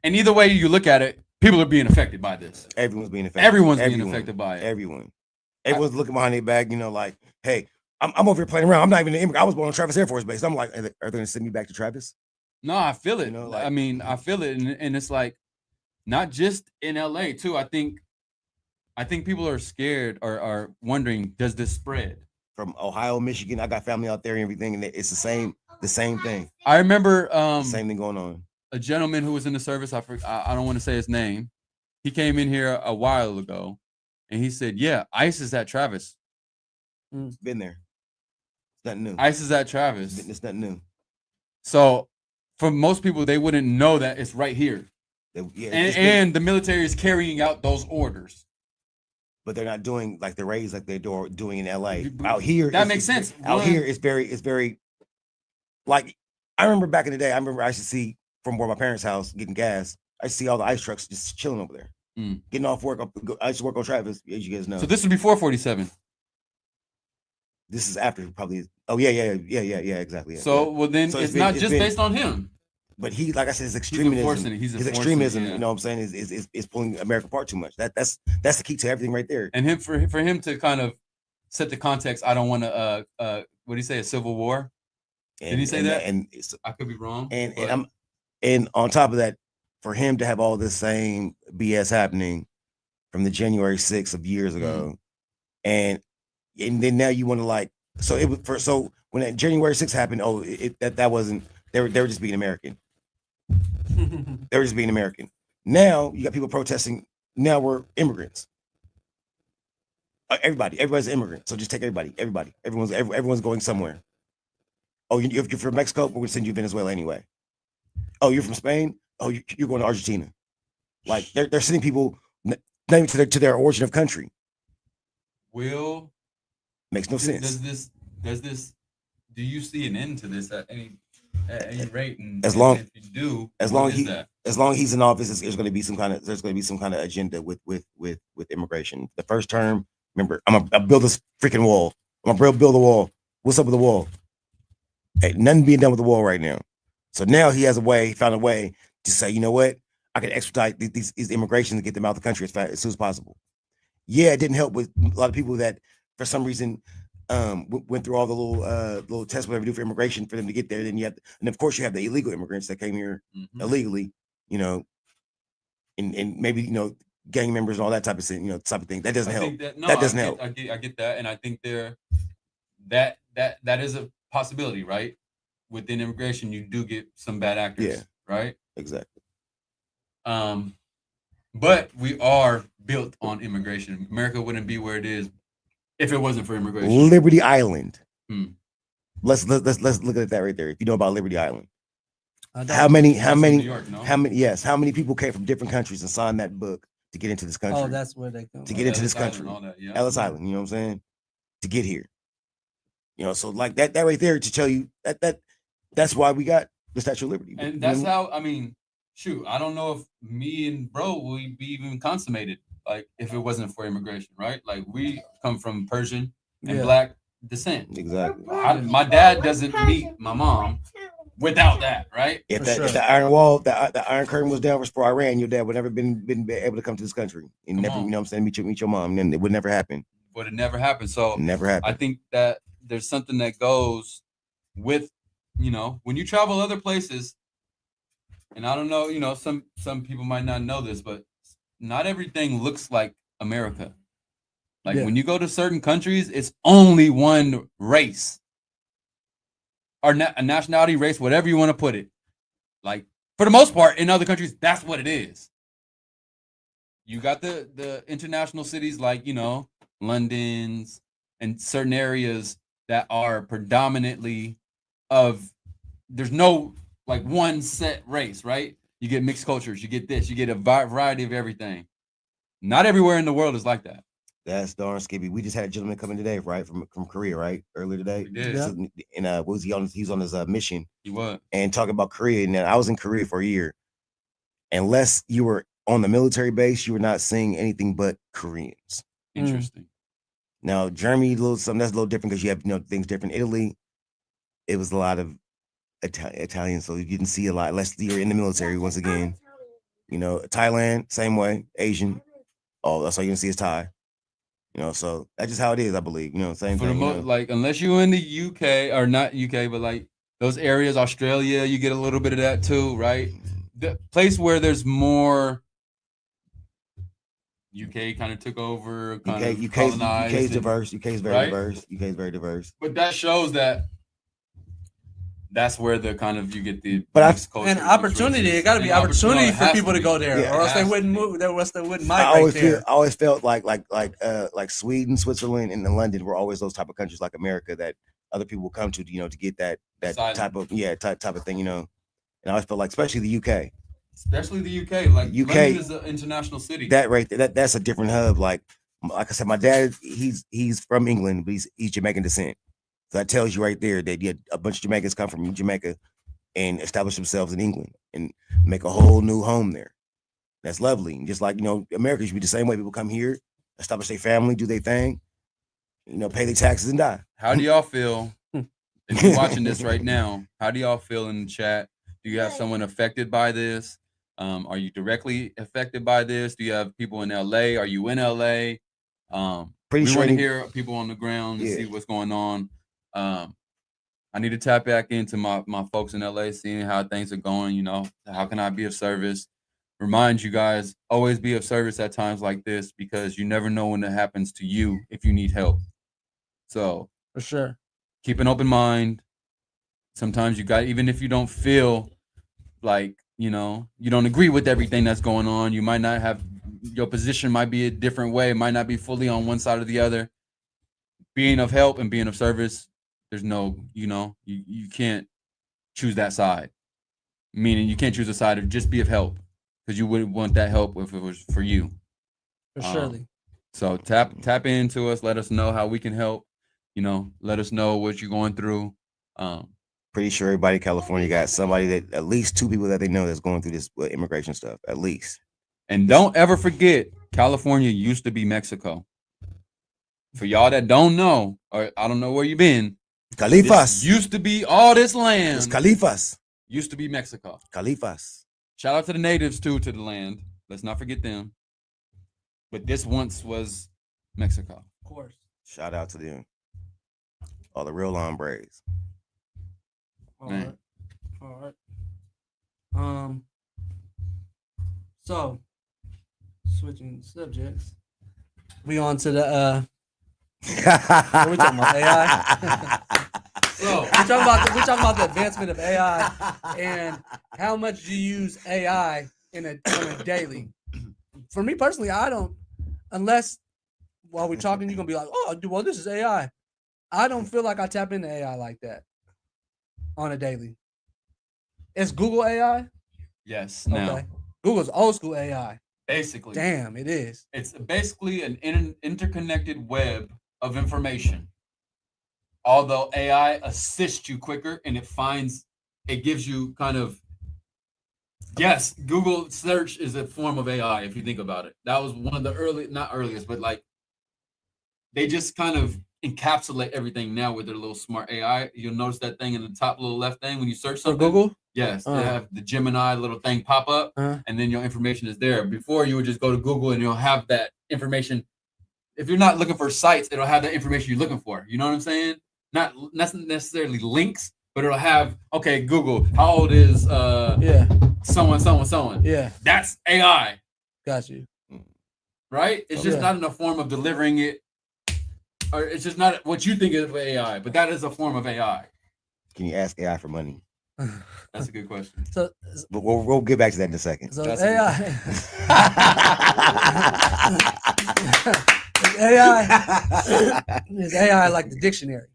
And either way you look at it, people are being affected by this. Everyone's being affected. Everyone's being affected by it. Everyone's looking behind their back, like, hey, I'm over here playing around. I'm not even an immigrant. I was born on Travis Air Force Base. I'm like, are they going to send me back to Travis? No, I feel it. Like- I mean, I feel it, and it's like not just in LA too. I think people are scared or are wondering, does this spread? From Ohio, Michigan, I got family out there and everything, and it's the same thing. I remember Same thing going on. a gentleman who was in the service. I don't want to say his name. He came in here a while ago, and he said, "Yeah, ICE is at Travis. It's been there. It's nothing new. ICE is at Travis." It's nothing new. So, for most people, they wouldn't know that it's right here, Yeah, and the military is carrying out those orders. but they're not doing like the raids like they're doing in LA. Out here, That it's- makes sense. Out One- here, it's very like I remember back in the day. I remember I used to see from where my parents' house getting gas. I used to see all the ICE trucks just chilling over there, getting off work. I used to work on Travis, as you guys know. So this was before 47. This is after probably. Oh yeah, exactly. Yeah, So yeah. well, then So it's it's been- not it's just been- based on him. But he, like I said, his enforcing extremism. it. He's His enforcing it, extremism. yeah. You know what I'm saying? Is pulling America apart too much. That's the key to everything right there. And him for him to kind of set the context. I don't want to. What do you say? A civil war? Did he say that? And I could be wrong. and on top of that, for him to have all this same BS happening from the January 6th of years ago, and then now you want to like so when that January 6th happened, that wasn't they were just being American. They were just being American. Now you got people protesting. Now we're immigrants. Everybody's an immigrant. So just take everybody. Everyone's going somewhere. Oh, if you're from Mexico, we're gonna send you to Venezuela anyway. Oh, you're from Spain. Oh, you're going to Argentina. Like they're sending people not even to their origin of country. Will Makes no sense. does this? Do you see an end to this at any rate? And As long- if you do, as what long is he- that? As long as he's in office, there's going to be some kind of agenda with immigration. The first term, remember, I'm gonna build this freaking wall. I'm gonna build the wall. What's up with the wall? Hey, nothing being done with the wall right now. So now he found a way to say, you know what? I can expedite these immigration to get them out of the country as soon as possible. Yeah, it didn't help with a lot of people that for some reason went through all the little tests whatever you do for immigration for them to get there. Then and of course you have the illegal immigrants that came here Mhm. illegally, and maybe gang members and all that type of thing, type of thing. That doesn't I help. think that That doesn't I help. get that, and I think that is a possibility, right? Within immigration, you do get some bad actors, Yeah. right? Exactly. But we are built on immigration. America wouldn't be where it is if it wasn't for immigration. Liberty Island. Hmm. Let's look at that right there. If you know about Liberty Island, I don't- how many That's in New York, no? how many people came from different countries and signed that book to get into this country? Oh, that's where they come. To get into this Ellis Island country. and all that, yeah. Ellis Island, you know what I'm saying? To get here. So like that right there to tell you that's why we got the Statue of Liberty. And that's how, I mean, shoot, I don't know if me and bro would be even consummated, like, if it wasn't for immigration, right? Like, we come from Persian and Yeah. black descent. Exactly. My dad doesn't meet my mom without that, right? If For that sure. if the Iron Wall, the Iron Curtain was down for Iran, your dad would never been able to come to this country. And Come never, on. you know what I'm saying, meet your mom. And it would never happen. But it never happened. So Never I happened. think that there's something that goes with, you know, when you travel other places, and I don't know, you know, some people might not know this, but not everything looks like America. Like Yeah. when you go to certain countries, it's only one race or a nationality, race, whatever you want to put it. Like for the most part, in other countries, that's what it is. You got the international cities like, you know, London's and certain areas that are predominantly of, there's no like one set race, right? You get mixed cultures, you get this, you get a variety of everything. Not everywhere in the world is like that. That's darn skippy. We just had a gentleman coming today, right, from Korea, right, earlier today. We did. Yeah. So, and what was he on? He was on his mission You what? and talking about Korea. And then I was in Korea for a year. Unless you were on the military base, you were not seeing anything but Koreans. Interesting. Now Germany, that's a little different because you have, you know, things different. Italy, it was a lot of Italian, so you didn't see a lot unless you're in the military. Once again, you know, Thailand, same way, Asian. Oh, that's all you can see is Thai. You know, so that's just how it is, I believe. You know, same For the thing. You know. like, unless you're in the UK or not UK, but like those areas, Australia, you get a little bit of that too, right? The place where there's more UK kind of took over, kind of UK colonized, is and- diverse. UK is very right? diverse. UK is very diverse. But that shows that that's where the kind of you get the But I- mixed culture, And mixed opportunity, races. it got to be And opportunity it for has people to be. go there, Yeah, or else it they has wouldn't to be. move. Or else they wouldn't I migrate there. always felt like Sweden, Switzerland, and London were always those type of countries like America that other people will come to, you know, to get that Asylum. type of thing, you know. And I always felt like, especially the UK, Especially the UK. Like UK London is an international city. that right there, that's a different hub. Like I said, my dad, he's from England, but he's Jamaican descent. So that tells you right there that a bunch of Jamaicans come from Jamaica and establish themselves in England and make a whole new home there. That's lovely. And just like, you know, America should be the same way. People come here, establish their family, do their thing, you know, pay their taxes and die. How do y'all feel if you're watching this right now? How do y'all feel in the chat? Do you have someone affected by this? Are you directly affected by this? Do you have people in LA? Are you in LA? Pretty We sure want to any- hear people on the ground and Yeah. see what's going on. I need to tap back into my folks in LA, seeing how things are going. You know, how can I be of service? Remind you guys, always be of service at times like this, because you never know when it happens to you if you need help. So For sure. keep an open mind. Sometimes you got, even if you don't feel like, you know, you don't agree with everything that's going on, you might not have, your position might be a different way, it might not be fully on one side or the other. Being of help and being of service, there's no, you know, you can't choose that side. Meaning you can't choose a side of just be of help, because you wouldn't want that help if it was for you. For surely. So tap into us, let us know how we can help. You know, let us know what you're going through. Pretty sure everybody in California got somebody that, at least two people that they know that's going through this immigration stuff, at least. And don't ever forget, California used to be Mexico. For y'all that don't know, or I don't know where you've been, Califas. this used to be all this It's land Califas. used to be Mexico. Califas. Shout out to the natives too, to the land. Let's not forget them. But this once was Mexico. Of course. Shout out to them. All the real hombres. All Man. right. All right. So switching subjects. We on to the What we talking about, AI? So we're talking about the advancement of AI and how much do you use AI on a daily. For me personally, I don't, unless while we're talking, you're gonna be like, oh, well, this is AI. I don't feel like I tap into AI like that on a daily. Is Google AI? yes, now Okay. Google's old school AI. basically, Damn, it is. it's basically an interconnected web of information. Although AI assists you quicker and it finds it gives you kind of, yes, Google search is a form of AI if you think about it. That was one of the not earliest, but like they just kind of encapsulate everything now with their little smart AI. You'll notice that thing in the top little left thing when you search For something. Google. Yes, they have the Gemini little thing pop up, and then your information is there. Before, you would just go to Google and you'll have that information. If you're not looking for sites, it'll have the information you're looking for. You know what I'm saying? Not necessarily links, but it'll have, okay, Google, how old is someone? Yeah, That's AI, got you. right? It's just not in the form of delivering it, or it's just not what you think of AI, but that is a form of AI. Can you ask AI for money? That's a good question. So, But we'll get back to that in a second. so That's AI. Is AI like the dictionary?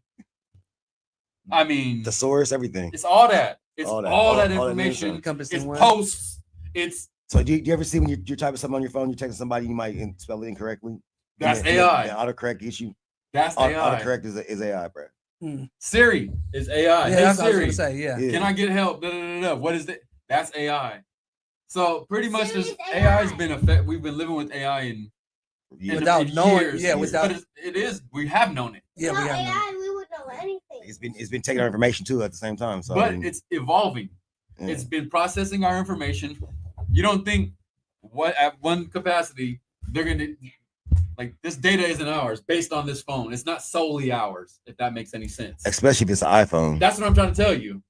I mean, The source, everything. it's all that. It's All all that. that, All that information. encompassed It's in one. posts. It's So do you ever see when you're typing something on your phone, you're texting somebody, you might spell it incorrectly? that's And the AI. autocorrect issue. That's AI. Autocorrect is AI, bro. Siri is AI. Yeah, Hey that's what I was Siri, gonna say. Yeah. can I get help? Da, da, da, da. What is that? That's AI. So pretty much Siri this is AI has AI. been we've been living with AI in Without in knowing- years. yeah, But without- it is we have known it, Yeah, we Without have. AI, we would know anything. It's been taking our information too at the same time. So I but mean, it's evolving. yeah. It's been processing our information. You don't think what at one capacity they're gonna like this data isn't ours based on this phone. It's not solely ours, if that makes any sense. especially if it's an iPhone That's what I'm trying to tell you.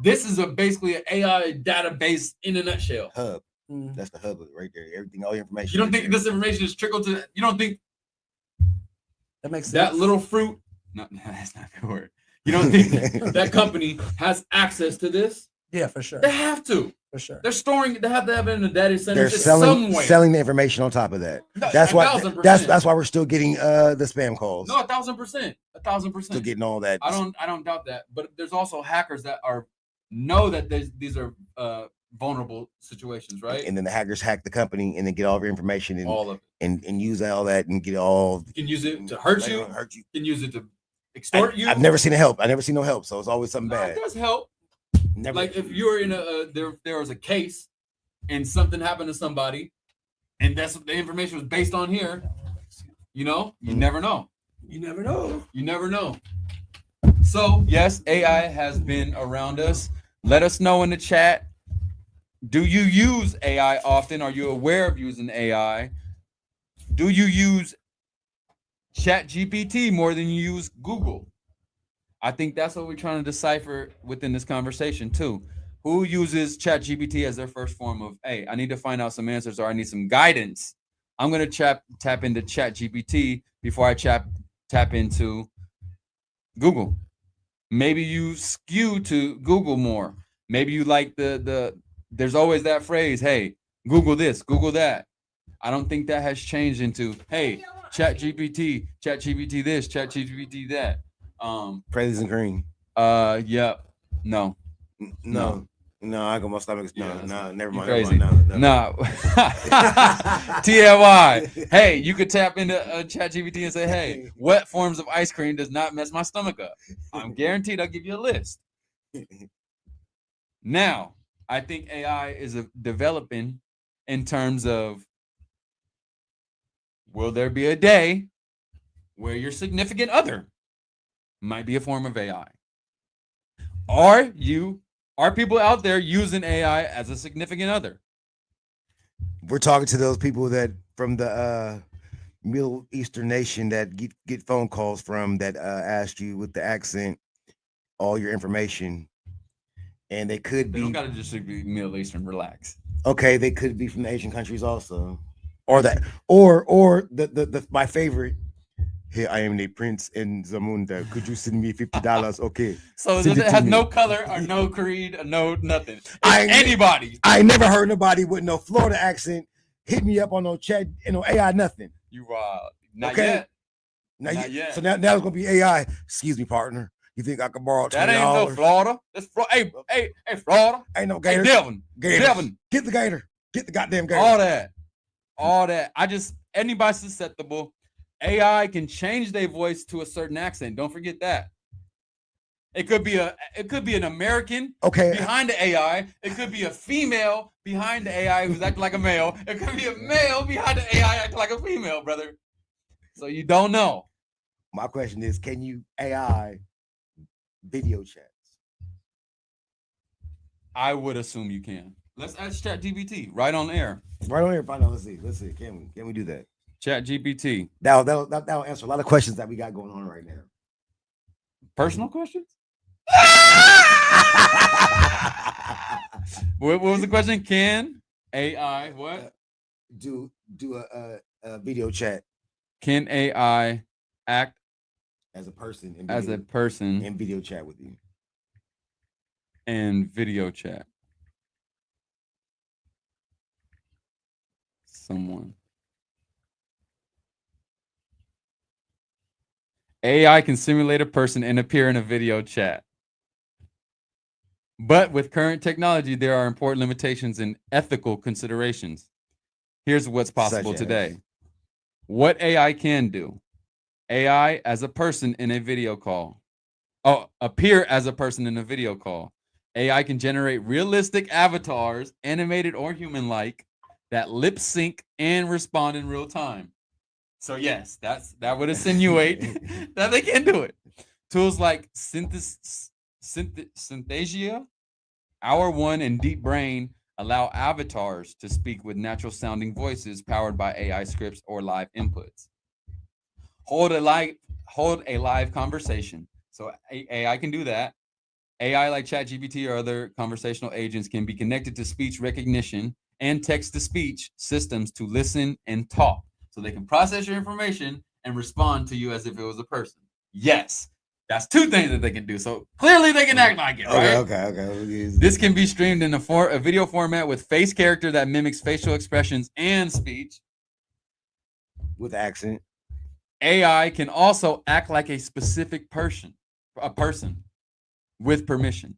This is basically an AI database in a nutshell. hub. Mm. That's the hub right there. Everything, all your information. You don't right think there. this information is trickled to? You don't think That makes sense. that little fruit? No, that's not a good word. You don't think that company has access to this? Yeah, for sure. They have to. For sure. They're storing. They have to have it in the data center. They're It's selling somewhere. selling the information on top of that. No, That's why 1,000%. that's why we're still getting the spam calls. No, 1,000%. 1,000%. Still getting all that. I don't doubt that. But there's also hackers that know that these are vulnerable situations, right? And then the hackers hack the company and then get all of your information and All of it. and use all that and get all. You can use it to hurt later you. on hurt you. You can use it to extort you. I've never seen a help. I never seen no help. So it's always something No, it bad. does help. Never. Like if you're in there was a case and something happened to somebody and that's what the information was based on here, you know, you Mhm. never know. You never know. You never know. So yes, AI has been around us. Let us know in the chat. Do you use AI often? Are you aware of using AI? Do you use ChatGPT more than you use Google? I think that's what we're trying to decipher within this conversation too. Who uses ChatGPT as their first form of, hey, I need to find out some answers or I need some guidance. I'm gonna tap into ChatGPT before I tap into Google. Maybe you skew to Google more. Maybe you like there's always that phrase, hey, Google this, Google that. I don't think that has changed into, hey, ChatGPT this, ChatGPT that. Praise and cream. Yep. No. No, I got my stomach. No, Yeah, that's no, never you mind. crazy. Never mind, no. No. TMI. Hey, you could tap into ChatGPT and say, hey, what forms of ice cream does not mess my stomach up? I'm guaranteed I'll give you a list. Now, I think AI is developing in terms of, will there be a day where your significant other might be a form of AI? Are people out there using AI as a significant other? We're talking to those people that from the Middle Eastern nation that get phone calls from that ask you with the accent all your information, and they could They be don't gotta just be Middle Eastern. Relax. okay. They could be from the Asian countries also, or the my favorite. Here I am, the prince in Zamunda. Could you send me $50? Okay. So Send it it to has me. no color or no creed or no nothing. It's I- anybody. I ain't never heard nobody with no Florida accent hit me up on no chat, AI, nothing. You not Okay. yet. Now, Not yet. So now it's gonna be AI. Excuse me, partner. You think I could borrow $20? That ain't no Florida. That's Hey, Florida. Ain't no Hey, gator. Devin. Gators. Devin. Get the gator. Get the goddamn gator. All that. Anybody susceptible. AI can change their voice to a certain accent. Don't forget that. It could be an American Okay. behind the AI. It could be a female behind the AI who's acting like a male. It could be a male behind the AI acting like a female, brother. So you don't know. My question is, can you AI video chats? I would assume you can. Let's ask ChatGPT right on air. Right on here, find out. Let's see. Can we do that? ChatGPT. That'll answer a lot of questions that we got going on right now. Personal questions? What was the question? Can AI what? Do a video chat Can AI act as a person as a person in video chat with you? and video chat? Someone. AI can simulate a person and appear in a video chat. But with current technology, there are important limitations and ethical considerations. Here's what's possible Such as? today. What AI can do. AI as a person in a video call. Oh, appear as a person in a video call. AI can generate realistic avatars, animated or human-like, that lip sync and respond in real time. So yes, that would insinuate that they can do it. Tools like Synthesia, Hour One, and Deep Brain allow avatars to speak with natural sounding voices powered by AI scripts or live inputs. Hold a live conversation. So AI can do that. AI like ChatGPT or other conversational agents can be connected to speech recognition and text-to-speech systems to listen and talk. So they can process your information and respond to you as if it was a person. Yes, that's two things that they can do. So clearly they can act like it, right? Okay. This can be streamed in a video format with face character that mimics facial expressions and speech. With accent. AI can also act like a specific person with permission.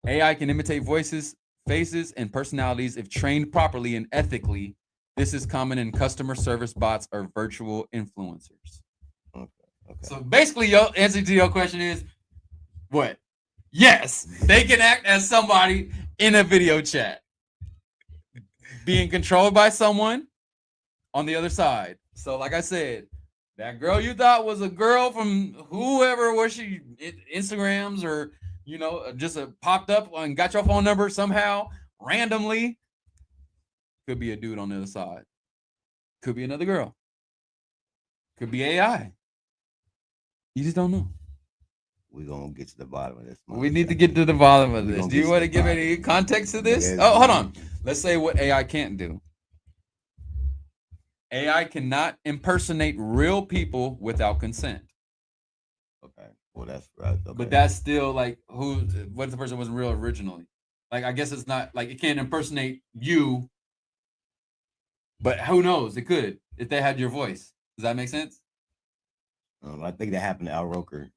AI can imitate voices, faces, and personalities if trained properly and ethically. This is common in customer service bots or virtual influencers. Okay. So basically, your answer to your question is what? Yes, they can act as somebody in a video chat, being controlled by someone on the other side. So, like I said, that girl you thought was a girl from whoever was she, Instagrams or just popped up and got your phone number somehow randomly. Could be a dude on the other side. Could be another girl. Could be AI. You just don't know. We're going to get to the bottom of this. We need to get to the bottom of this. Do you want to give any context to this? Yes. Oh, hold on. Let's say what AI can't do. AI cannot impersonate real people without consent. Okay. Well, that's right. Okay. But that's still like what if the person wasn't real originally? Like, I guess it's not like it can't impersonate you. But who knows? It could if they had your voice. Does that make sense? I think that happened to Al Roker.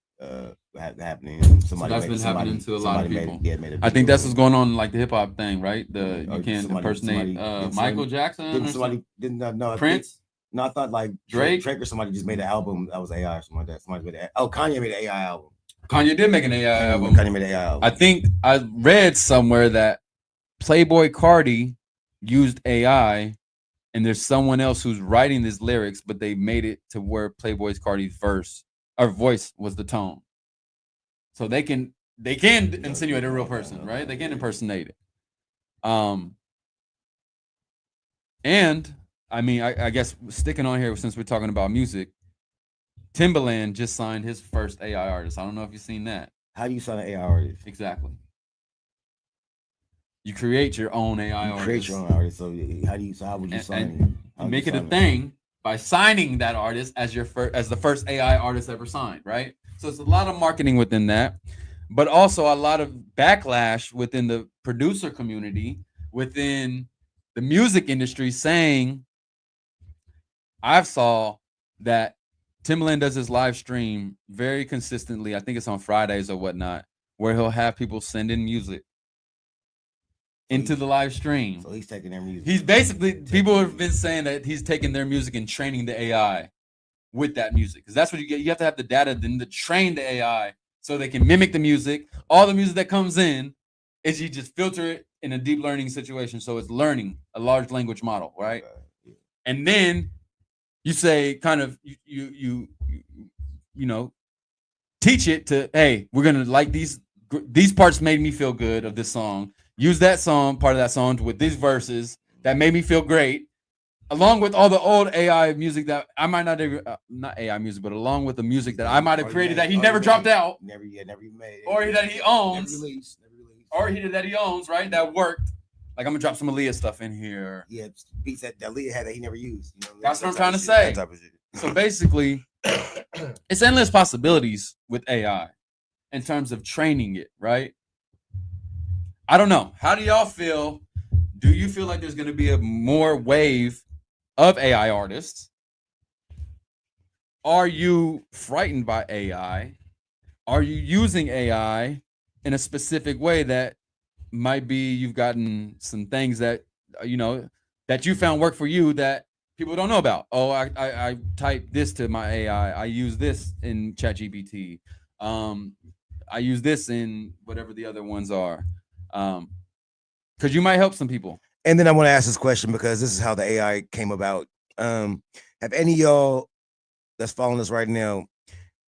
Happening. Somebody that's been happening to a lot of people. Made I think that's what's going on, like the hip hop thing, right? You can't somebody- impersonate somebody- Michael Jackson. Didn't or somebody didn't know Prince. No, I thought like Drake or somebody just made an album that was AI or something like that. Somebody made Kanye made an AI album. Kanye did make an AI album. Kanye made an AI album. I think I read somewhere that Playboy Cardi used AI, and there's someone else who's writing these lyrics, but they made it to where Playboy Cardi's verse or voice was the tone. So they can insinuate a real person, right? They can impersonate it. And I mean, I guess sticking on here since we're talking about music, Timbaland just signed his first AI artist. I don't know if you've seen that. How do you sign an AI artist? Exactly. You create your own AI artist. Create your own artist. So how would you sign it? Make it a thing by signing that artist as the first AI artist ever signed, right? So it's a lot of marketing within that, but also a lot of backlash within the producer community, within the music industry, saying I've saw that Timbaland does his live stream very consistently. I think it's on Fridays or whatnot, where he'll have people send in music into the live stream. So he's taking their music. He's basically, people have been saying that he's taking their music and training the AI with that music, because that's what you get. You have to have the data then to train the AI so they can mimic the music. All the music that comes in is you just filter it in a deep learning situation. So it's learning a large language model, right? And then you say kind of you know, teach it to, hey, we're gonna like these parts made me feel good of this song. Use that song, part of that song, with these verses that made me feel great, along with all the old AI music that I might not even, not AI music, but along with the music that I might have created that he never dropped out, never even made, or that he owns, never released. or that he owns, right? That worked. Like, I'm gonna drop some Aaliyah stuff in here. Yeah, beats that Aaliyah had that he never used. You know, That's what I'm trying to say. So basically, it's endless possibilities with AI in terms of training it, right? I don't know. How do y'all feel? Do you feel like there's going to be a more wave of AI artists? Are you frightened by AI? Are you using AI in a specific way that might be you've gotten some things that, you know, that you found work for you that people don't know about? Oh, I type this to my AI. I use this in ChatGPT. I use this in whatever the other ones are. Because you might help some people. And then I want to ask this question because this is how the AI came about. Have any of y'all that's following us right now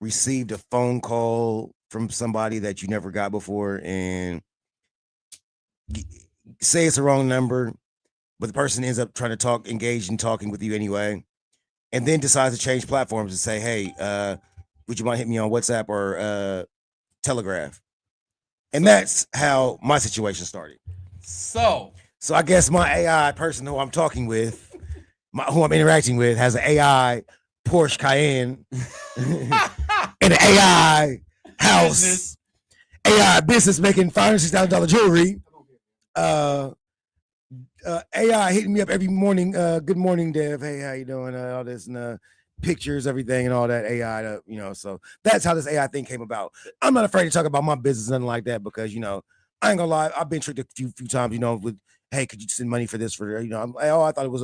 received a phone call from somebody that you never got before, and say it's the wrong number, but the person ends up trying to engage in talking with you anyway, and then decides to change platforms and say, hey, would you mind hitting me on WhatsApp or Telegraph? And that's how my situation started. So I guess my AI person who I'm talking with, who I'm interacting with, has an AI Porsche Cayenne and an AI house, business. AI business making $560,000 jewelry. AI hitting me up every morning. Good morning, Dev. Hey, how you doing? All this and pictures, everything, and all that AI. You know, so that's how this AI thing came about. I'm not afraid to talk about my business, nothing like that, because you know, I ain't gonna lie. I've been tricked a few times. You know, with hey, could you send money for this? For you know, I'm like, oh, I thought it was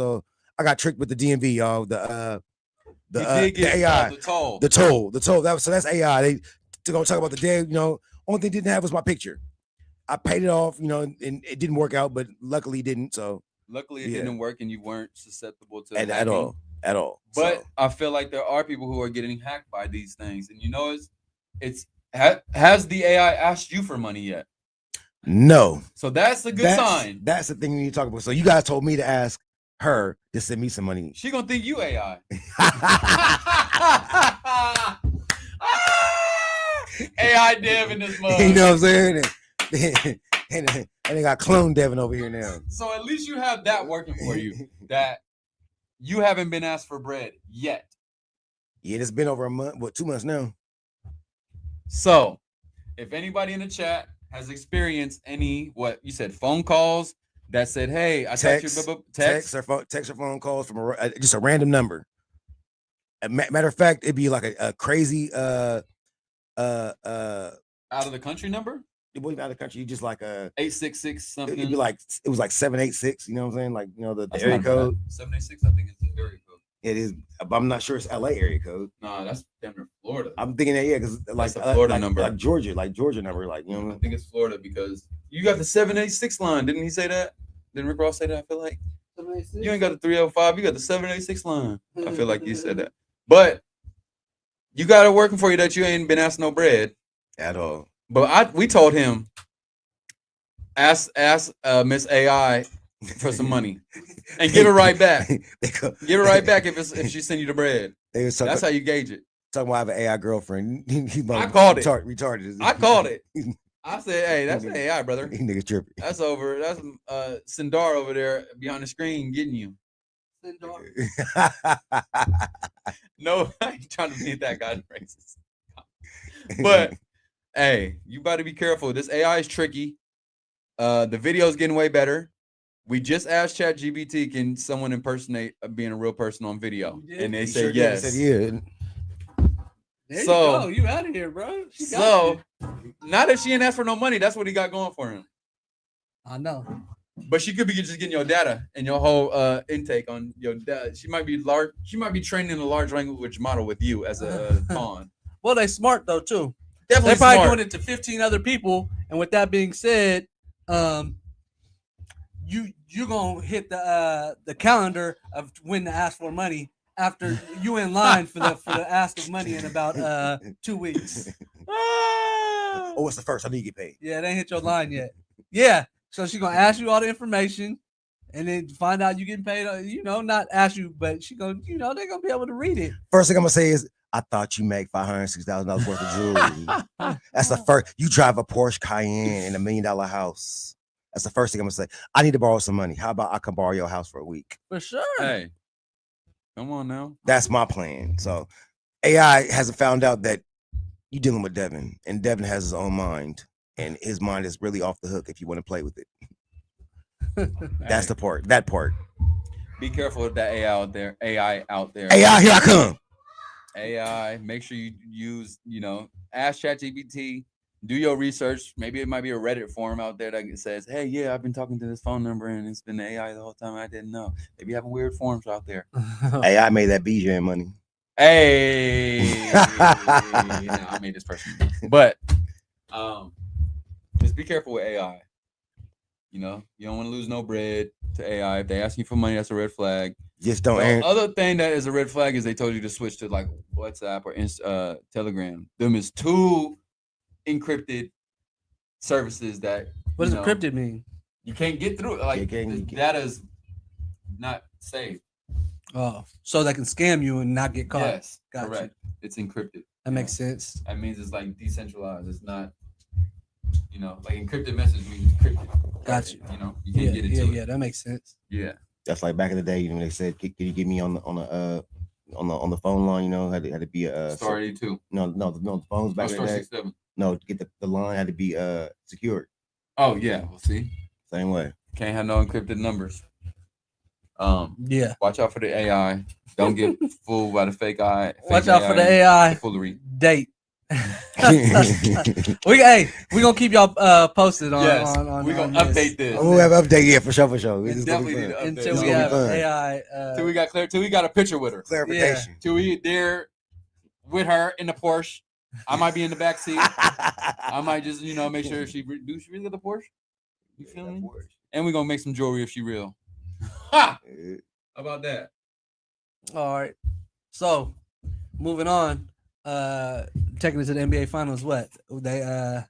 I got tricked with the DMV, y'all. The AI, the toll. the toll. So that's AI. They gonna talk about the day. You know, only thing they didn't have was my picture. I paid it off, you know, and it didn't work out, but luckily it didn't. So luckily it yeah. didn't work, and you weren't susceptible to at all. But so. I feel like there are people who are getting hacked by these things, and you know, has the AI asked you for money yet? No. So that's a good sign. That's the thing we need to talk about. So you guys told me to ask her to send me some money. She gonna think you AI. AI Dev in this mug. You know what I'm saying? And they got clone Devin over here now. So at least you have that working for you. That you haven't been asked for bread yet. Yeah, it's been over a month, 2 months now. So if anybody in the chat has experienced any, what you said, phone calls that said, hey, I text or phone calls from just a random number. Matter of fact, it'd be like a crazy out of the country number. It wasn't out of the country. You just like 866 something. It'd be like it was like 786. You know what I'm saying? Like, you know, the area code 786. I think it's the area code. It is, but I'm not sure it's LA area code. No, that's damn near Florida. I'm thinking that, yeah, because like the Florida number, like Georgia number, like, you know. I think it's Florida because you got the 786 line. Didn't he say that? Didn't Rick Ross say that? I feel like you ain't got the 305. You got the 786 line. I feel like you said that, but you got it working for you that you ain't been asked no bread at all. But we told him, ask Miss AI for some money and give it right back. Give it right back if she send you the bread. That's how you gauge it. Talking about I have an AI girlfriend. I called it. Retarded. I called it. I said, hey, that's an AI, brother. He niggas tripping. That's over. That's Sindar over there behind the screen getting you. Sindar. No, I ain't trying to be that guy racist. But hey, you better be careful. This AI is tricky. The video is getting way better. We just asked ChatGPT, can someone impersonate being a real person on video? And they said yes. Said, yeah. There you go. You out of here, bro. So now that she ain't asked for no money, that's what he got going for him. I know. But she could be just getting your data and your whole intake on your data. She might be training a large language model with you as a pawn. Well, they smart though too. Definitely They're probably smart. doing it to 15 other people. And with that being said, you're gonna hit the calendar of when to ask for money after you in line for the ask of money in about 2 weeks. Oh, it's the first. I need to get paid. Yeah, they ain't hit your line yet. Yeah, so she's gonna ask you all the information, and then find out you getting paid. Not ask you, but she gonna, they're gonna be able to read it. First thing I'm gonna say is, I thought you make $506,000 worth of jewelry. That's the first. You drive a Porsche Cayenne in $1 million house. That's the first thing I'm gonna say. I need to borrow some money. How about I come borrow your house for a week? For sure. Hey, come on now. That's my plan. So AI hasn't found out that you're dealing with Devin, and Devin has his own mind, and his mind is really off the hook if you want to play with it. That's Hey, the part. That part. be careful with that AI out there. AI out there. AI, here I come. AI. Make sure you use, ask ChatGPT. Do your research. Maybe it might be a Reddit forum out there that says, "Hey, yeah, I've been talking to this phone number and it's been the AI the whole time. I didn't know." Maybe having weird forums out there. AI made that BJ money. Hey, I made this person, but just be careful with AI. You don't want to lose no bread to AI. If they ask you for money, that's a red flag. Just don't. The other thing that is a red flag is they told you to switch to like WhatsApp or Telegram. Them is two encrypted services that What does you know, encrypted mean? you can't get through. Like You can't- the you can't. data's not safe. Oh, so they can scam you and not get caught. Yes, Gotcha. correct. It's encrypted. That makes sense. That means it's like decentralized. It's not, like encrypted message means encrypted. Got you. You Yeah, can't get into yeah, it. that makes sense. Yeah. That's like back in the day when they said, "Can you get me on the phone line?" Had to be a Star 82. no, the phones back in Star the day. 67. No, to get the line had to be secured. Oh yeah. Well, see, Same way. can't have no encrypted numbers. Yeah. Watch out for the AI. Don't get fooled by the fake eye. Watch out for the AI foolery. date. we gonna keep y'all posted on. Yes, on we on gonna this. update this. We'll have update, yeah, for sure. We It's gonna be definitely need fun. to update until this. we gonna be have fun. AI. Till we got a picture with her. Clarification. Till we there with her in the Porsche. I might be in the back seat. I might just make sure if she really got the Porsche. You feel me? And we're gonna make some jewelry if she real. Ha! How about that? All right. So, moving on. Taking it to the NBA Finals. What they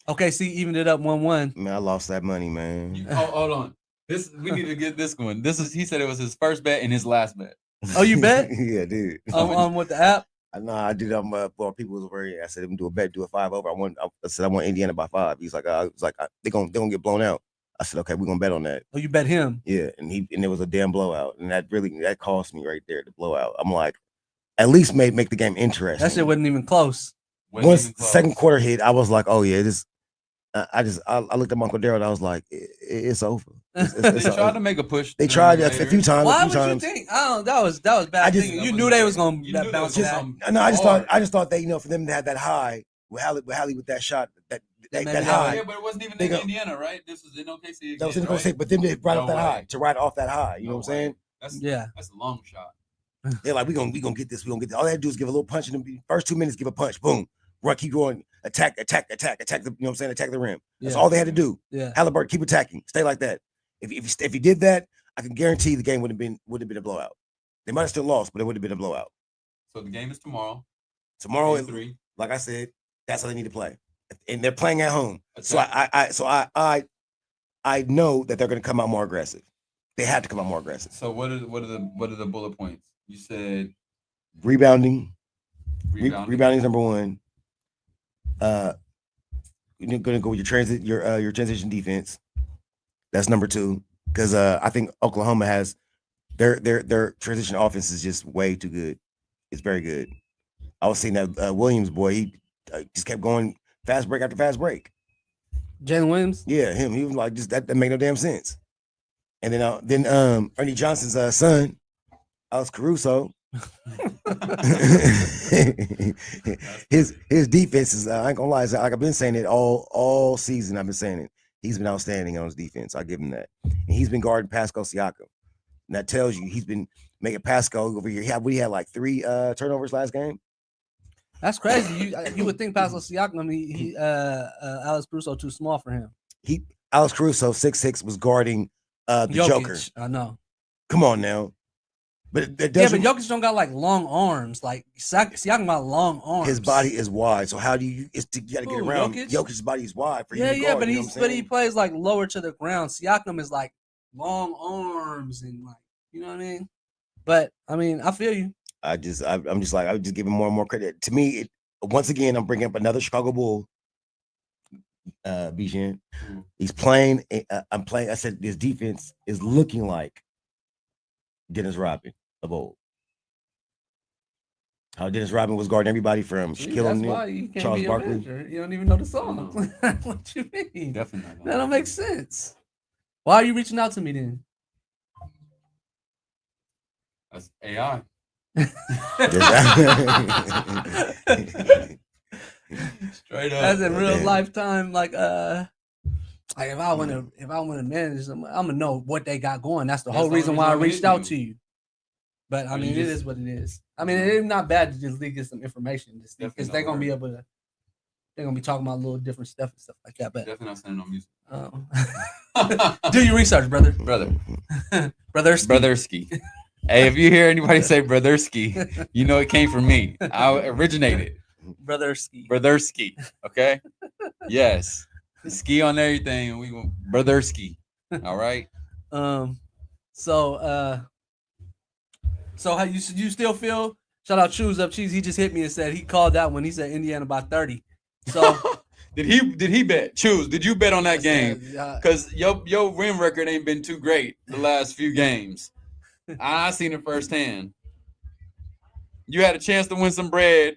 OKC evened it up 1-1. Man, I lost that money, man. Hold on. We need to get this one. He said it was his first bet and his last bet. Oh, you bet Yeah, dude. on with the app? I did. Well, people was worried. I said, "I'm do a bet, do a 5 over." I said, "I want Indiana by 5." He's like, they're gonna get blown out." I said, "Okay, we're gonna bet on that." Oh, you bet him? Yeah, and it was a damn blowout, and that cost me right there, the blowout. I'm like, at least make the game interesting. That shit wasn't even close. Once second quarter hit, I was like, "Oh yeah, this." I looked at Uncle Daryl. I was like, "It's over." They tried to make a push. They tried a few times. Why a would few you times. think? I don't. That was bad. I just- thinking. You knew they was gonna You knew there bounce was back. some- No, I just hard. thought they, for them to have that high with Hallie with that shot, that maybe that that high. Yeah, but it wasn't even They in go- Indiana, right? This was in OKC. That was again, in the right? but them to ride off No that way. high, to ride off that high. You know No what I'm way. saying? Yeah. That's a long shot. They're like, we gonna get this. All they had to do is give a little punch in the first 2 minutes, give a punch, boom, run, keep going, attack the, attack the rim. That's Yeah. all they had to do. Yeah. Halliburton, keep attacking, stay like that. If he did that, I can guarantee the game would have been a blowout. They might have still lost, but it would have been a blowout. So the game is tomorrow. Tomorrow, Game 3. like I said, that's how they need to play, and they're playing at home. So Attack. I know that they're going to come out more aggressive. They have to come out more aggressive. So what are the bullet points? You said Rebounding. rebounding. Rebounding is number one. You're gonna go with your transition defense. That's number 2. Because I think Oklahoma has their transition offense is just way too good. It's very good. I was seeing that Williams boy, he just kept going fast break after fast break. Jalen Williams. Yeah, him. He was like, just that made no damn sense. And then Ernie Johnson's son, Alex Caruso. his defense is I ain't gonna lie, like I've been saying it all season. I've been saying it. He's been outstanding on his defense. I give him that. And he's been guarding Pascal Siakam. And that tells you he's been making Pascal over here. We had like 3 turnovers last game. That's crazy. You would think Pascal Siakam, Alex Caruso too small for him. Alex Caruso 6'6" was guarding the Jokic, Joker. I know. Come on now. But it Yeah, doesn't. but Jokic don't got like long arms. Like Siakam got long arms. His body is wide. So how do you? You got to get Who, around. Jokic? Jokic's body is wide for you. Yeah, to yeah, guard, but you know what I'm but he saying? plays like lower to the ground. Siakam is like long arms and like, you know what I mean? But I mean, I feel you. I'm just like, I would just give him more and more credit. To me, once again, I'm bringing up another Chicago Bull. Bijan, he's playing. I'm playing. I said this defense is looking like Dennis Rodman of old. How Dennis Rodman was guarding everybody from Shaquille That's O'Neal, why you can't Charles be a Barkley. manager. You don't even know the song. What you mean? Definitely not. That don't make sense. Why are you reaching out to me then? That's AI. Straight up. As in real Damn. lifetime, like if I want to manage them, I'm gonna know what they got going. That's the That's whole the reason only why I reason I'm reached out hitting to you. But I But mean, you it just- is what it is. I mean, it's not bad to just get some information because Definitely they're not gonna be hard. able to. They're gonna be talking about a little different stuff and stuff like that. But Definitely not sending no music. do your research, brother. Brother. Brother. Brotherski. Hey, if you hear anybody say Brotherski, you know it came from me. I originated. Brother Ski. Brotherski. Okay. Yes. Ski on everything. And we go Brotherski. All right. So how you still feel? Shout out Choose Up Cheese. He just hit me and said he called that one. He said Indiana by 30. So Did he bet? Choose. Did you bet on that game? Yeah, Because your win record ain't been too great the last few games. I seen it firsthand. You had a chance to win some bread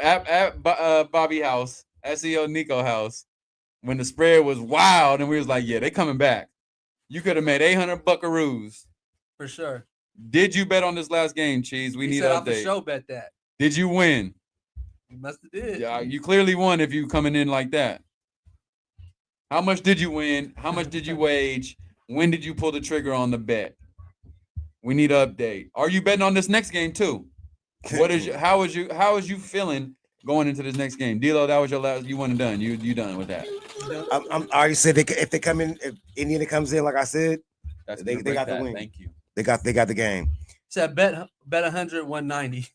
at Bobby house, SEO Nico house, when the spread was wild, and we was like, yeah, they coming back. You could have made 800 buckaroos. for sure. Did you bet on this last game, Cheese? We He need said an I for update. sure bet that. Did you win? You must have did. Yeah, you clearly won if you coming in like that. How much did you win? How much did you wage? When did you pull the trigger on the bet? We need an update. Are you betting on this next game too? How is you feeling going into this next game? D-Lo, that was your last. You won and done. You done with that. I already said if they come in, if Indiana comes in, like I said, That's They gonna break got the that. win. Thank you. they got the game. Said bet 100, 190.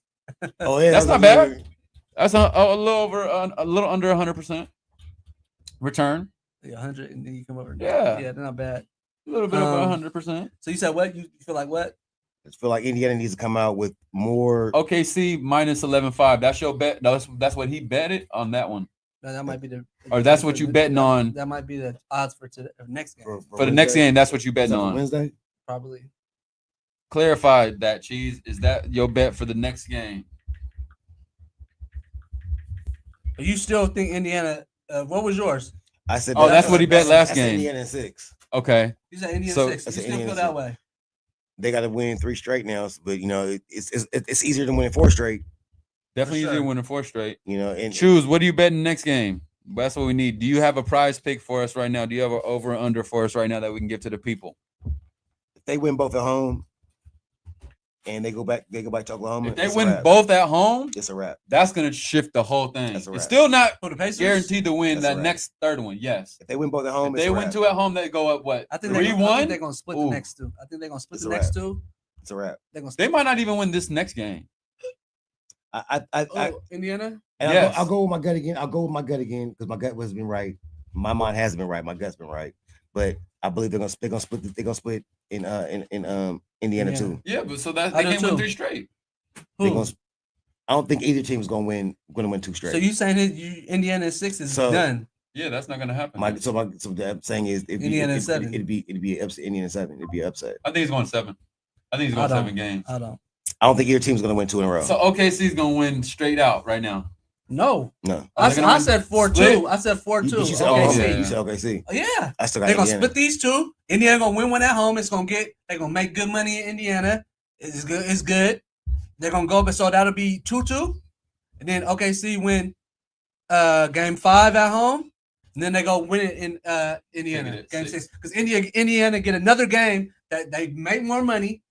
Oh yeah, That's I was not like, bad. That's a little over, a little under 100% return. Yeah, 100, and then you come over. Yeah. Yeah, they're not bad. A little bit over 100%. So you said what? You feel like what? I feel like Indiana needs to come out with more. OKC minus 11.5. That's your bet. No, that's what he betted on that one. No, that might be the. Or that's what you betting on That might be the odds for today, next game. for the next Wednesday. game. That's what you Is betting that for on. Wednesday. Probably. Clarify that, Cheese. Is that your bet for the next game? But you still think Indiana? What was yours? I said. Oh, that's what he bet last that's game. Indiana in 6. Okay. You said Indiana So- 6. You I said still feel Indiana that 6. way? They got to win 3 straight now, but you know it's easier than winning 4 straight. Definitely sure. easier winning 4 straight. You know, and Choose. What do you bet in the next game? That's what we need. Do you have a prize pick for us right now? Do you have an over or under for us right now that we can give to the people? if they win both at home, and they go back to Oklahoma. If they it's a win wrap. both at home, It's a wrap. that's gonna shift the whole thing. That's a It's wrap. still not Oh, the Pacers. guaranteed to win That's a that wrap. next third one. Yes. If they win both at If home, they it's a win wrap. 2 at home, they go up what? I think they're 3-1. going to split Ooh. the next 2. I think they're going to split It's the a next wrap. 2. It's a wrap. They're going to. They might not even win this next game. I Indiana. and Yes. I'll go with my gut again. I'll go with my gut again because my gut has been right. My mind has been right. My gut's been right. But I believe they're gonna split. They're gonna split in Indiana Yeah. too. Yeah, but so that I they do can't win too. 3 straight. They're Who? gonna, I don't think either team's gonna win 2 straight. So you saying that Indiana 6 is So- done? Yeah, that's not gonna happen. so what I'm saying is Indiana 7. It'd be upset. Indiana 7. It'd be an upset. I think he's going 7. I think he's I going don't. 7 games. I don't. I don't think either team's gonna win 2 in a row. So OKC's gonna win straight out right now. No. no. Are they gonna I win said 4-2. split? I said 4-2. You said, Okay, oh, see. okay. You said OKC. Yeah. I still got They're gonna Indiana. split these 2. Indiana gonna win one at home. They're gonna make good money in Indiana. It's good. It's good. They're gonna go, but so that'll be 2-2. And then OKC win game 5 at home. And then they go win it in Indiana. Take it at Game 6. 6. Because Indiana get another game that they make more money,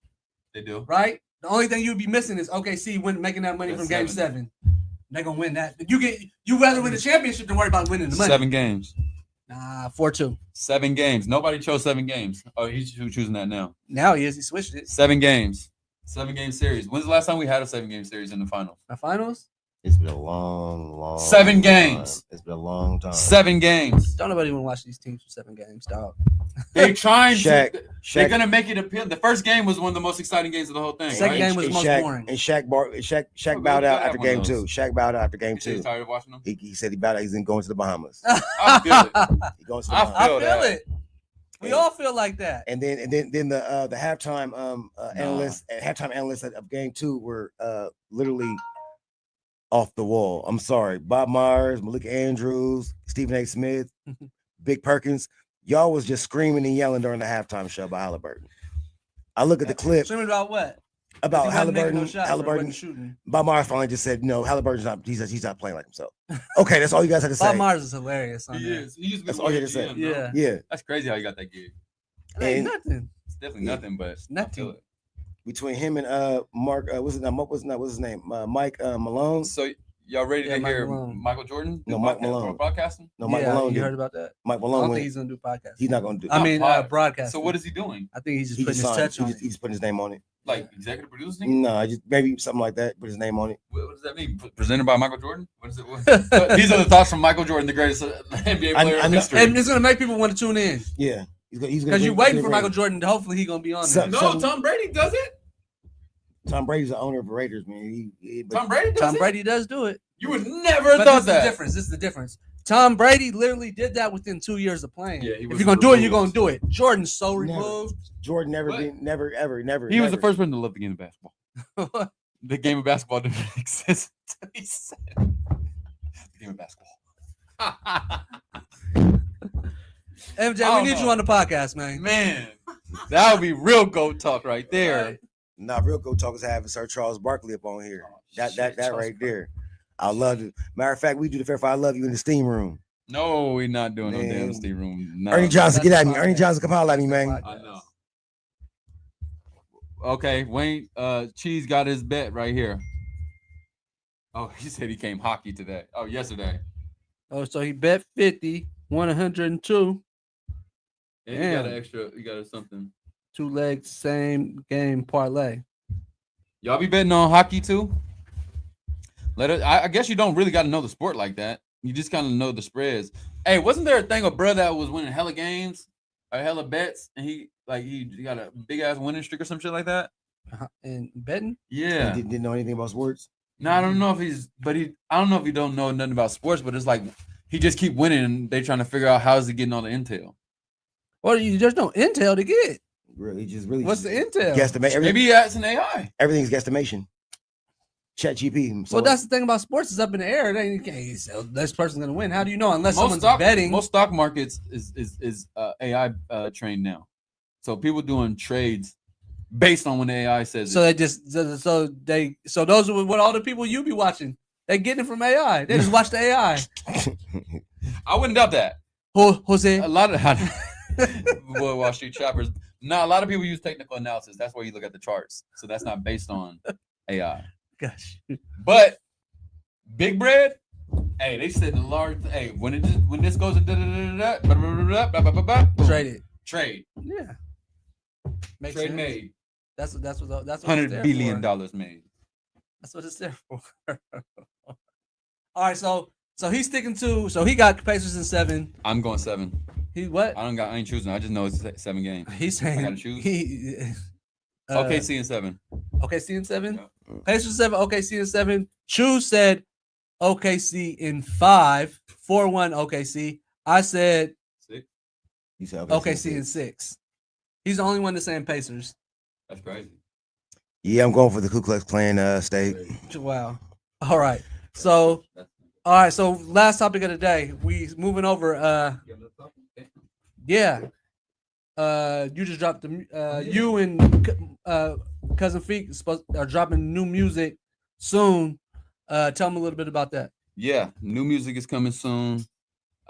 They do. right? The only thing you'd be missing is OKC making that money That's from game 7. 7. They're gonna win that. You rather win the championship than worry about winning the money. 7 games. Nah, 4-2. 7 games. Nobody chose 7 games. Oh, he's choosing that now. Now he is. He switched it. 7 games. 7-game series. When's the last time we had a 7-game series in the finals? The finals. It's been a long 7 games. time. It's been a long time. 7 games. Don't nobody want to watch these teams for 7 games, dog. They're trying Shaq, to. They're Shaq, gonna make it appeal. The first game was one of the most exciting games of the whole thing. Second right? game was the most Shaq, boring. And Shaq Oh, bowed we out gotta after have one game of 2. those. Shaq bowed out after game You said 2. you tired of watching them? He said he bowed out. He's going to the Bahamas. I feel it. He going to the I Bahamas. I feel feel that. it. We all feel like that. And then the halftime halftime analysts of game 2 were literally off the wall. I'm sorry. Bob Myers, Malika Andrews, Stephen A. Smith, Big Perkins. Y'all was just screaming and yelling during the halftime show by Halliburton. I look at the clip Swimming about what? about He wasn't making Halliburton. no shots or Halliburton. wasn't shooting. Bob Myers finally just said, "No, Halliburton's not. He's not playing like himself." Okay, that's all you guys had to say. Bob Myers is hilarious. On He there. is. He used to be That's all you had to say. GM, bro. Yeah. Yeah, That's crazy how you got that gig. It ain't And- nothing. It's definitely nothing, but nothing. I feel it. between him and Mark, what's his name? Mike Malone. So y'all ready Yeah, to Mike hear Malone. Michael Jordan? No, do Mike podcast- Malone. Broadcasting? No, Mike Yeah, Malone. you did. heard about that? Mike I Malone don't went. think he's gonna do podcast. He's not going to do. I mean, pod. broadcast. So what is he doing? I think he's just He putting just his signed. touch on it. He's putting his name on it. Like executive producing? No, just maybe something like that. Put his name on it. What does that mean? Presented by Michael Jordan? What is it? What- These are the thoughts from Michael Jordan, the greatest NBA I player in know- history. And it's gonna make people want to tune in Yeah, he's gonna because you're waiting for Michael Jordan. Jordan. Hopefully, he's gonna be on So- there. No, Tom Brady does it. Tom Brady's the owner of the Raiders, man. But Tom Brady does Tom it. Brady does do it. You would never But this thought is the that. difference. This is the difference. Tom Brady literally did that within 2 years of playing. Yeah, he if was you're gonna do it, you're gonna removed. do it. Jordan's so Never. removed. Jordan never What? been, never, ever, never. He was the never. first person to love the game of basketball. The game of basketball didn't exist until he said the game of basketball. MJ, I we don't need you know. on the podcast, man. Man, that would be real GOAT talk right there. Nah, real go talkers having Sir Charles Barkley up on here. That Charles right there. I love it. Matter of fact, we do the Fair Fight. I love you in the steam room. No, we're not doing no damn Man. steam room. No. Ernie Johnson, That's get at the me. Ernie podcast. Johnson, come holler at me, man. I know. Okay, Wayne Cheese got his bet right here. Oh, he said he came hockey today. Oh, yesterday. Oh, so he bet 50, won 102, And he got Damn. an extra, he got something. 2 legs, same game parlay. Y'all be betting on hockey too? Let it. I guess you don't really got to know the sport like that. You just kind of know the spreads. Hey, wasn't there a thing of bro that was winning hella games or hella bets, and he got a big ass winning streak or some shit like that? And betting? Yeah. Didn't know anything about sports. No, I don't know if I don't know if he don't know nothing about sports, but it's like he just keep winning, and they trying to figure out how's he getting all the intel. Well, there's no intel to get. Really, just really. What's the intel? Guesstimate. Maybe he has an AI. Everything's guesstimation. Chat GP. Well, that's the thing about sports. It's up in the air. It ain't, you can't say, oh, this person's gonna win. How do you know unless someone's betting? Most stock markets is AI trained now, so people doing trades based on when the AI says So it. they just so those are what all the people you be watching. They getting it from AI. They just watch the AI. I wouldn't doubt that. Jose. A lot of boy, Wall Street choppers. No, a lot of people use technical analysis. That's where you look at the charts. So that's not based on AI. Gosh. But big bread, hey, they said the large. Hey, when this goes Trade it. trade Yeah. Makes trade sense. made That's what it's $100 there billion for. made. That's what it's there for. All right, so he's sticking to. So he got Pacers in 7. I'm going 7. He what? I ain't choosing. I just know it's 7 games. He's saying gotta choose? He, OKC in 7. OKC in 7. Yeah. Pacers 7. OKC in 7. Chu said OKC in 5. 4-1 OKC. I said 6. You said OKC in 6. He's the only one that's saying Pacers. That's crazy. Yeah, I'm going for the Ku Klux Klan state. Wow. All right. So last topic of the day. We moving over. Yeah. You just dropped the you and Cousin Feek are dropping new music soon. Tell them a little bit about that. Yeah, new music is coming soon.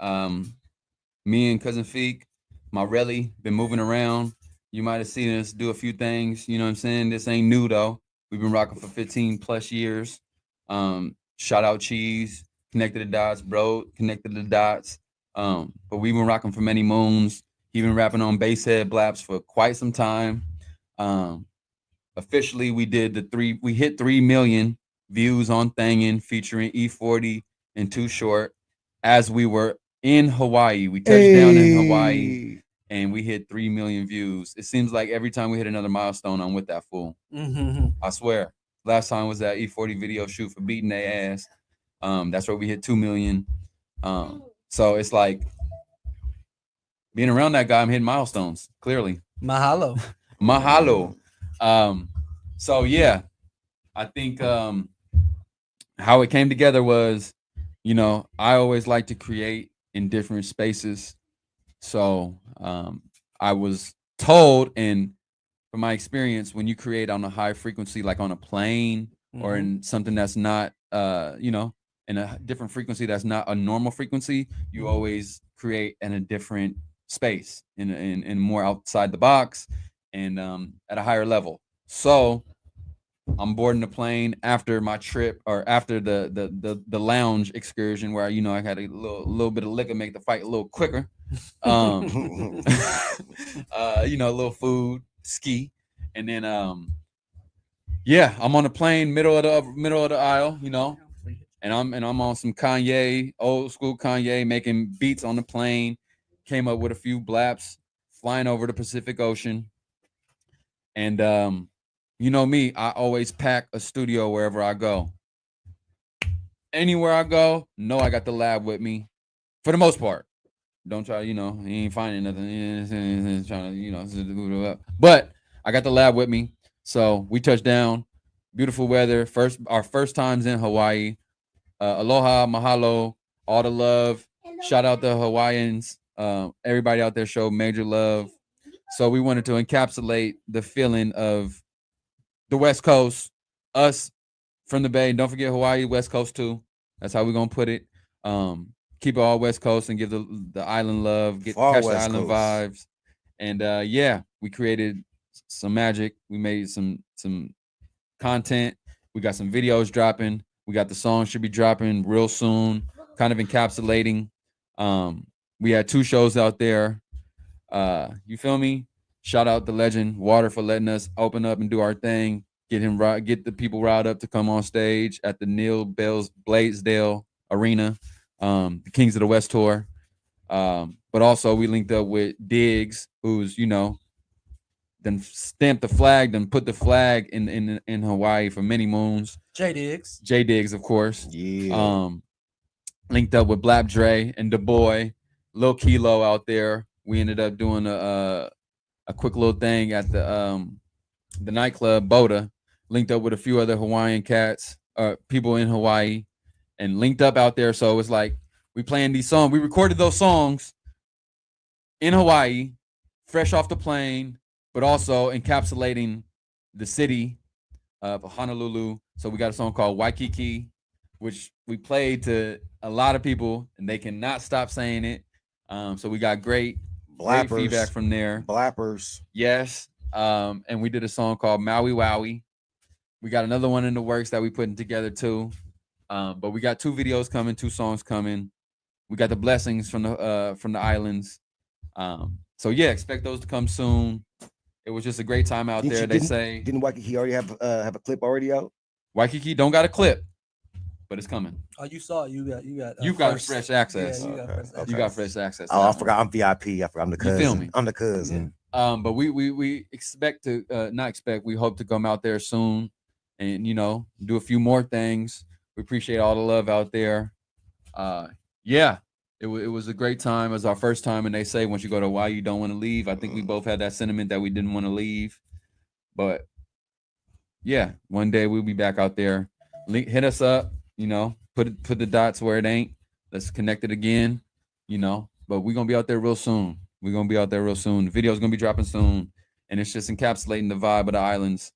Me and Cousin Feek, Marelli, been moving around. You might have seen us do a few things. You know what I'm saying? This ain't new though. We've been rocking for 15 plus years. Shout out Cheese, Connected the Dots, bro, Connected the Dots. But we've been rocking for many moons. He's been rapping on Basshead Blaps for quite some time. Officially, we hit 3 million views on Thangin featuring E40 and Too Short as we were in Hawaii. We touched down in Hawaii and we hit 3 million views. It seems like every time we hit another milestone, I'm with that fool. I swear. Last time was that E40 video shoot for Beating Their Ass. That's where we hit 2 million. So it's like being around that guy, I'm hitting milestones, clearly. Mahalo. So yeah, I think how it came together was, you know, I always like to create in different spaces. So I was told, and from my experience, when you create on a high frequency, like on a plane or in something that's not, you know, in a different frequency that's not a normal frequency, you always create in a different space, in more outside the box and at a higher level. So I'm boarding the plane after my trip, or after the lounge excursion, where, you know, I had a little bit of liquor, make the fight a little quicker. You know, a little food, ski, and then yeah, I'm on the plane, middle of the aisle, you know, and I'm on some Kanye, old school Kanye, making beats on the plane. Came up with a few blaps, flying over the Pacific Ocean, and you know me, I always pack a studio wherever I go. Anywhere I go, I got the lab with me, for the most part. Don't try, you know, he ain't finding nothing, trying to, you know, but I got the lab with me. So we touched down, beautiful weather. Our first times in Hawaii. Aloha, mahalo, all the love. Shout out the Hawaiians. Everybody out there showed major love. So we wanted to encapsulate the feeling of the West Coast, us from the Bay. Don't forget Hawaii, West Coast too. That's how we're gonna put it. Keep it all West Coast and give the island love, catch the island vibes. And yeah, we created some magic. We made some content. We got some videos dropping. We got the song should be dropping real soon, kind of encapsulating. We had 2 shows out there. You feel me? Shout out the legend Water for letting us open up and do our thing. Get the people riled up to come on stage at the Neil Blaisdell Arena, the Kings of the West tour. But also we linked up with Diggs, who's, you know, then stamped the flag, then put the flag in Hawaii for many moons. J Diggs, of course. Yeah. Linked up with Blap Dre and Da Boy, Lil Kilo out there. We ended up doing a quick little thing at the nightclub Boda. Linked up with a few other Hawaiian cats, people in Hawaii, and linked up out there. So it was like we playing these songs. We recorded those songs in Hawaii, fresh off the plane, but also encapsulating the city of Honolulu. So we got a song called Waikiki, which we played to a lot of people, and they cannot stop saying it. So we got great feedback from there. Blappers. Yes. And we did a song called Maui Wowie. We got another one in the works that we putting together too. But we got 2 videos coming, 2 songs coming. We got the blessings from the islands. So yeah, expect those to come soon. It was just a great time out there. Didn't Waikiki already have a clip already out? Waikiki don't got a clip, but it's coming. Oh, you saw it. You got fresh access. Yeah, you got fresh access. Oh, I forgot. I'm VIP. I forgot. I'm the cousin. You feel me? I'm the cousin. But we expect to not expect. We hope to come out there soon, and, you know, do a few more things. We appreciate all the love out there. Yeah, it was a great time. It was our first time, and they say once you go to Hawaii, you don't want to leave. I think we both had that sentiment that we didn't want to leave, but yeah, one day we'll be back out there. Hit us up, you know, put the dots where it ain't. Let's connect it again, you know. But we're gonna be out there real soon. The video's gonna be dropping soon, and it's just encapsulating the vibe of the islands.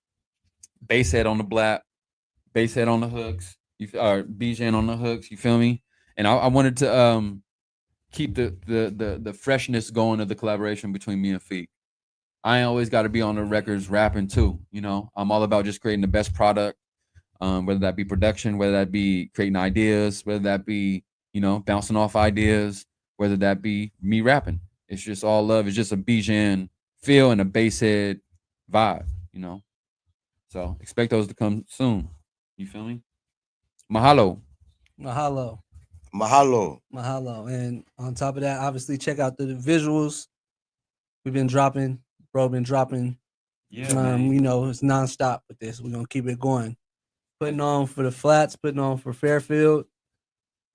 Basshead on the blap, Basshead on the hooks, BJ on the hooks. You feel me? And I wanted to keep the freshness going of the collaboration between me and Feek. I ain't always got to be on the records rapping too, you know. I'm all about just creating the best product. whether that be production, whether that be creating ideas, whether that be, bouncing off ideas, whether that be me rapping. It's just all love. It's just a Bijan feel and a basshead vibe, So expect those to come soon. You feel me? Mahalo. Mahalo. Mahalo. And on top of that, obviously check out the visuals. We've been dropping, bro. Been dropping. Yeah, it's nonstop with this. We're gonna keep it going. Putting on for the flats, putting on for Fairfield,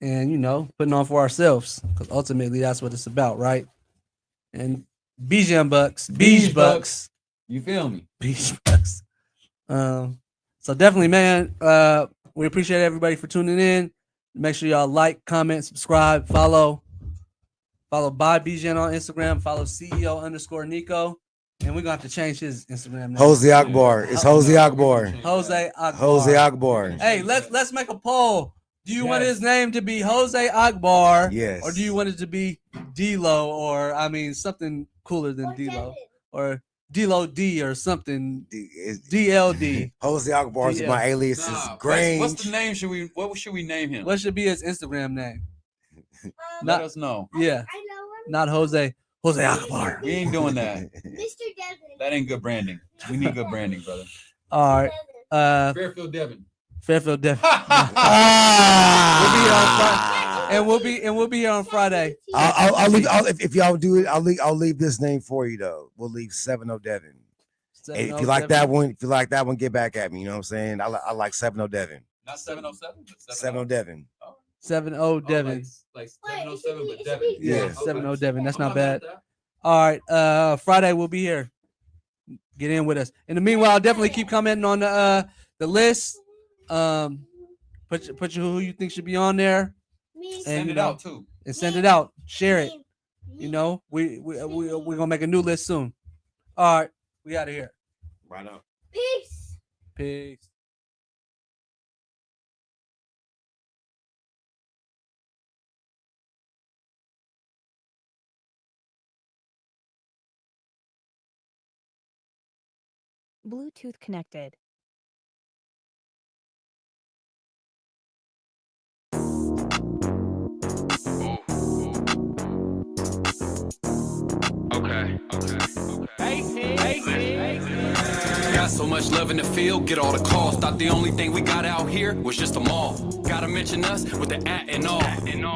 and putting on for ourselves. Because ultimately that's what it's about, right? And Bijan Bucks. You feel me? Beach Bucks. So definitely, man. We appreciate everybody for tuning in. Make sure y'all like, comment, subscribe, follow by Bijan on Instagram. Follow CEO_Nico. And we're gonna have to change his Instagram name. Jose Akbar. It's Jose Akbar. Jose Akbar. Jose Akbar. Hey, let's make a poll. Do you want his name to be Jose Akbar? Yes. Or do you want it to be D-Lo, or something cooler than D-Lo, or D-Lo D or something? DLD. Jose Akbar is my alias. Is Grange. What's the name? What should we name him? What should be his Instagram name? Let us know. Yeah. I know him. Not Jose Akbar. We ain't doing that. Mr. Devin. That ain't good branding. We need good branding, brother. All right. Fairfield Devin. Fairfield Devin. We'll be here on Friday. I'll leave. If y'all do it, I'll leave this name for you though. We'll leave 70 Devin. Hey, if you like that one, get back at me. You know what I'm saying? I like 70 Devin. Not 707. 70 Devin. 70 Devin. Like 707, but Devin. Yeah. 70 Devin. That's not bad. All right. Friday we'll be here. Get in with us. In the meanwhile, definitely keep commenting on the list. Put who you think should be on there. Me. Send it out too. And send it out. Share it. Me. We're gonna make a new list soon. All right, we out of here. Right on. Peace. Peace. Bluetooth connected. Okay. Got so much love in the field, get all the calls. Thought the only thing we got out here was just a mall. Gotta mention us with the at and all.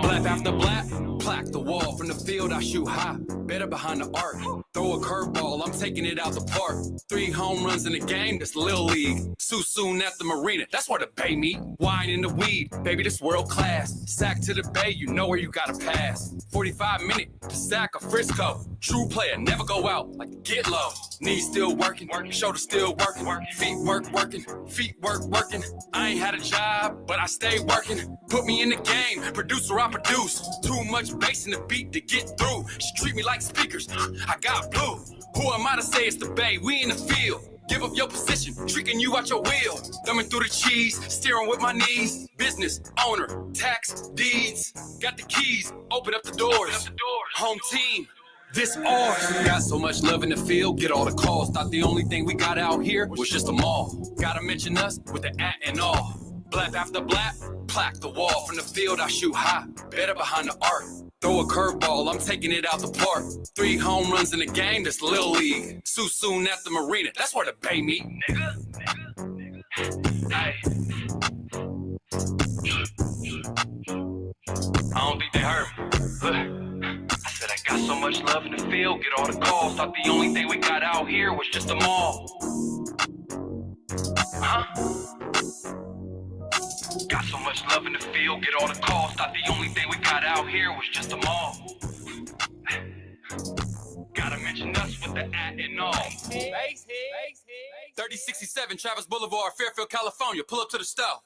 Black after black, plaque the wall. From the field, I shoot high, better behind the arc. Throw a curveball, I'm taking it out the park. 3 home runs in the game, that's Lil League. Soon at the marina, that's where the bay meet. Wine in the weed, baby, this world class. Sack to the bay, you know where you gotta pass. 45-minute to sack a Frisco. True player, never go out like the get low. Knees still working, shoulder still working. Feet working, feet working. I ain't had a job, but I stay working. Put me in the game, producer, I produce. Too much bass in the beat to get through. She treat me like speakers, I got blue. Who am I to say it's the bay? We in the field. Give up your position, tricking you out your wheel. Thumbing through the cheese, steering with my knees. Business, owner, tax, deeds. Got the keys, open up the doors. Home team, this ours. Got so much love in the field, get all the calls. Thought the only thing we got out here was just a mall. Gotta mention us with the at and all. Black after black, plaque the wall. From the field, I shoot high, better behind the arc. Throw a curveball, I'm taking it out the park. 3 home runs in the game, that's Lil League. Soon at the marina, that's where the bay meet, nigga. Hey. I don't think they heard me. Look, I said I got so much love in the field, get all the calls. Thought the only thing we got out here was just a mall. Huh? Got so much love in the field, get all the calls. Thought the only thing we got out here was just a mall. Gotta mention us with the at and all. 3067 Travis Boulevard, Fairfield, California. Pull up to the stove.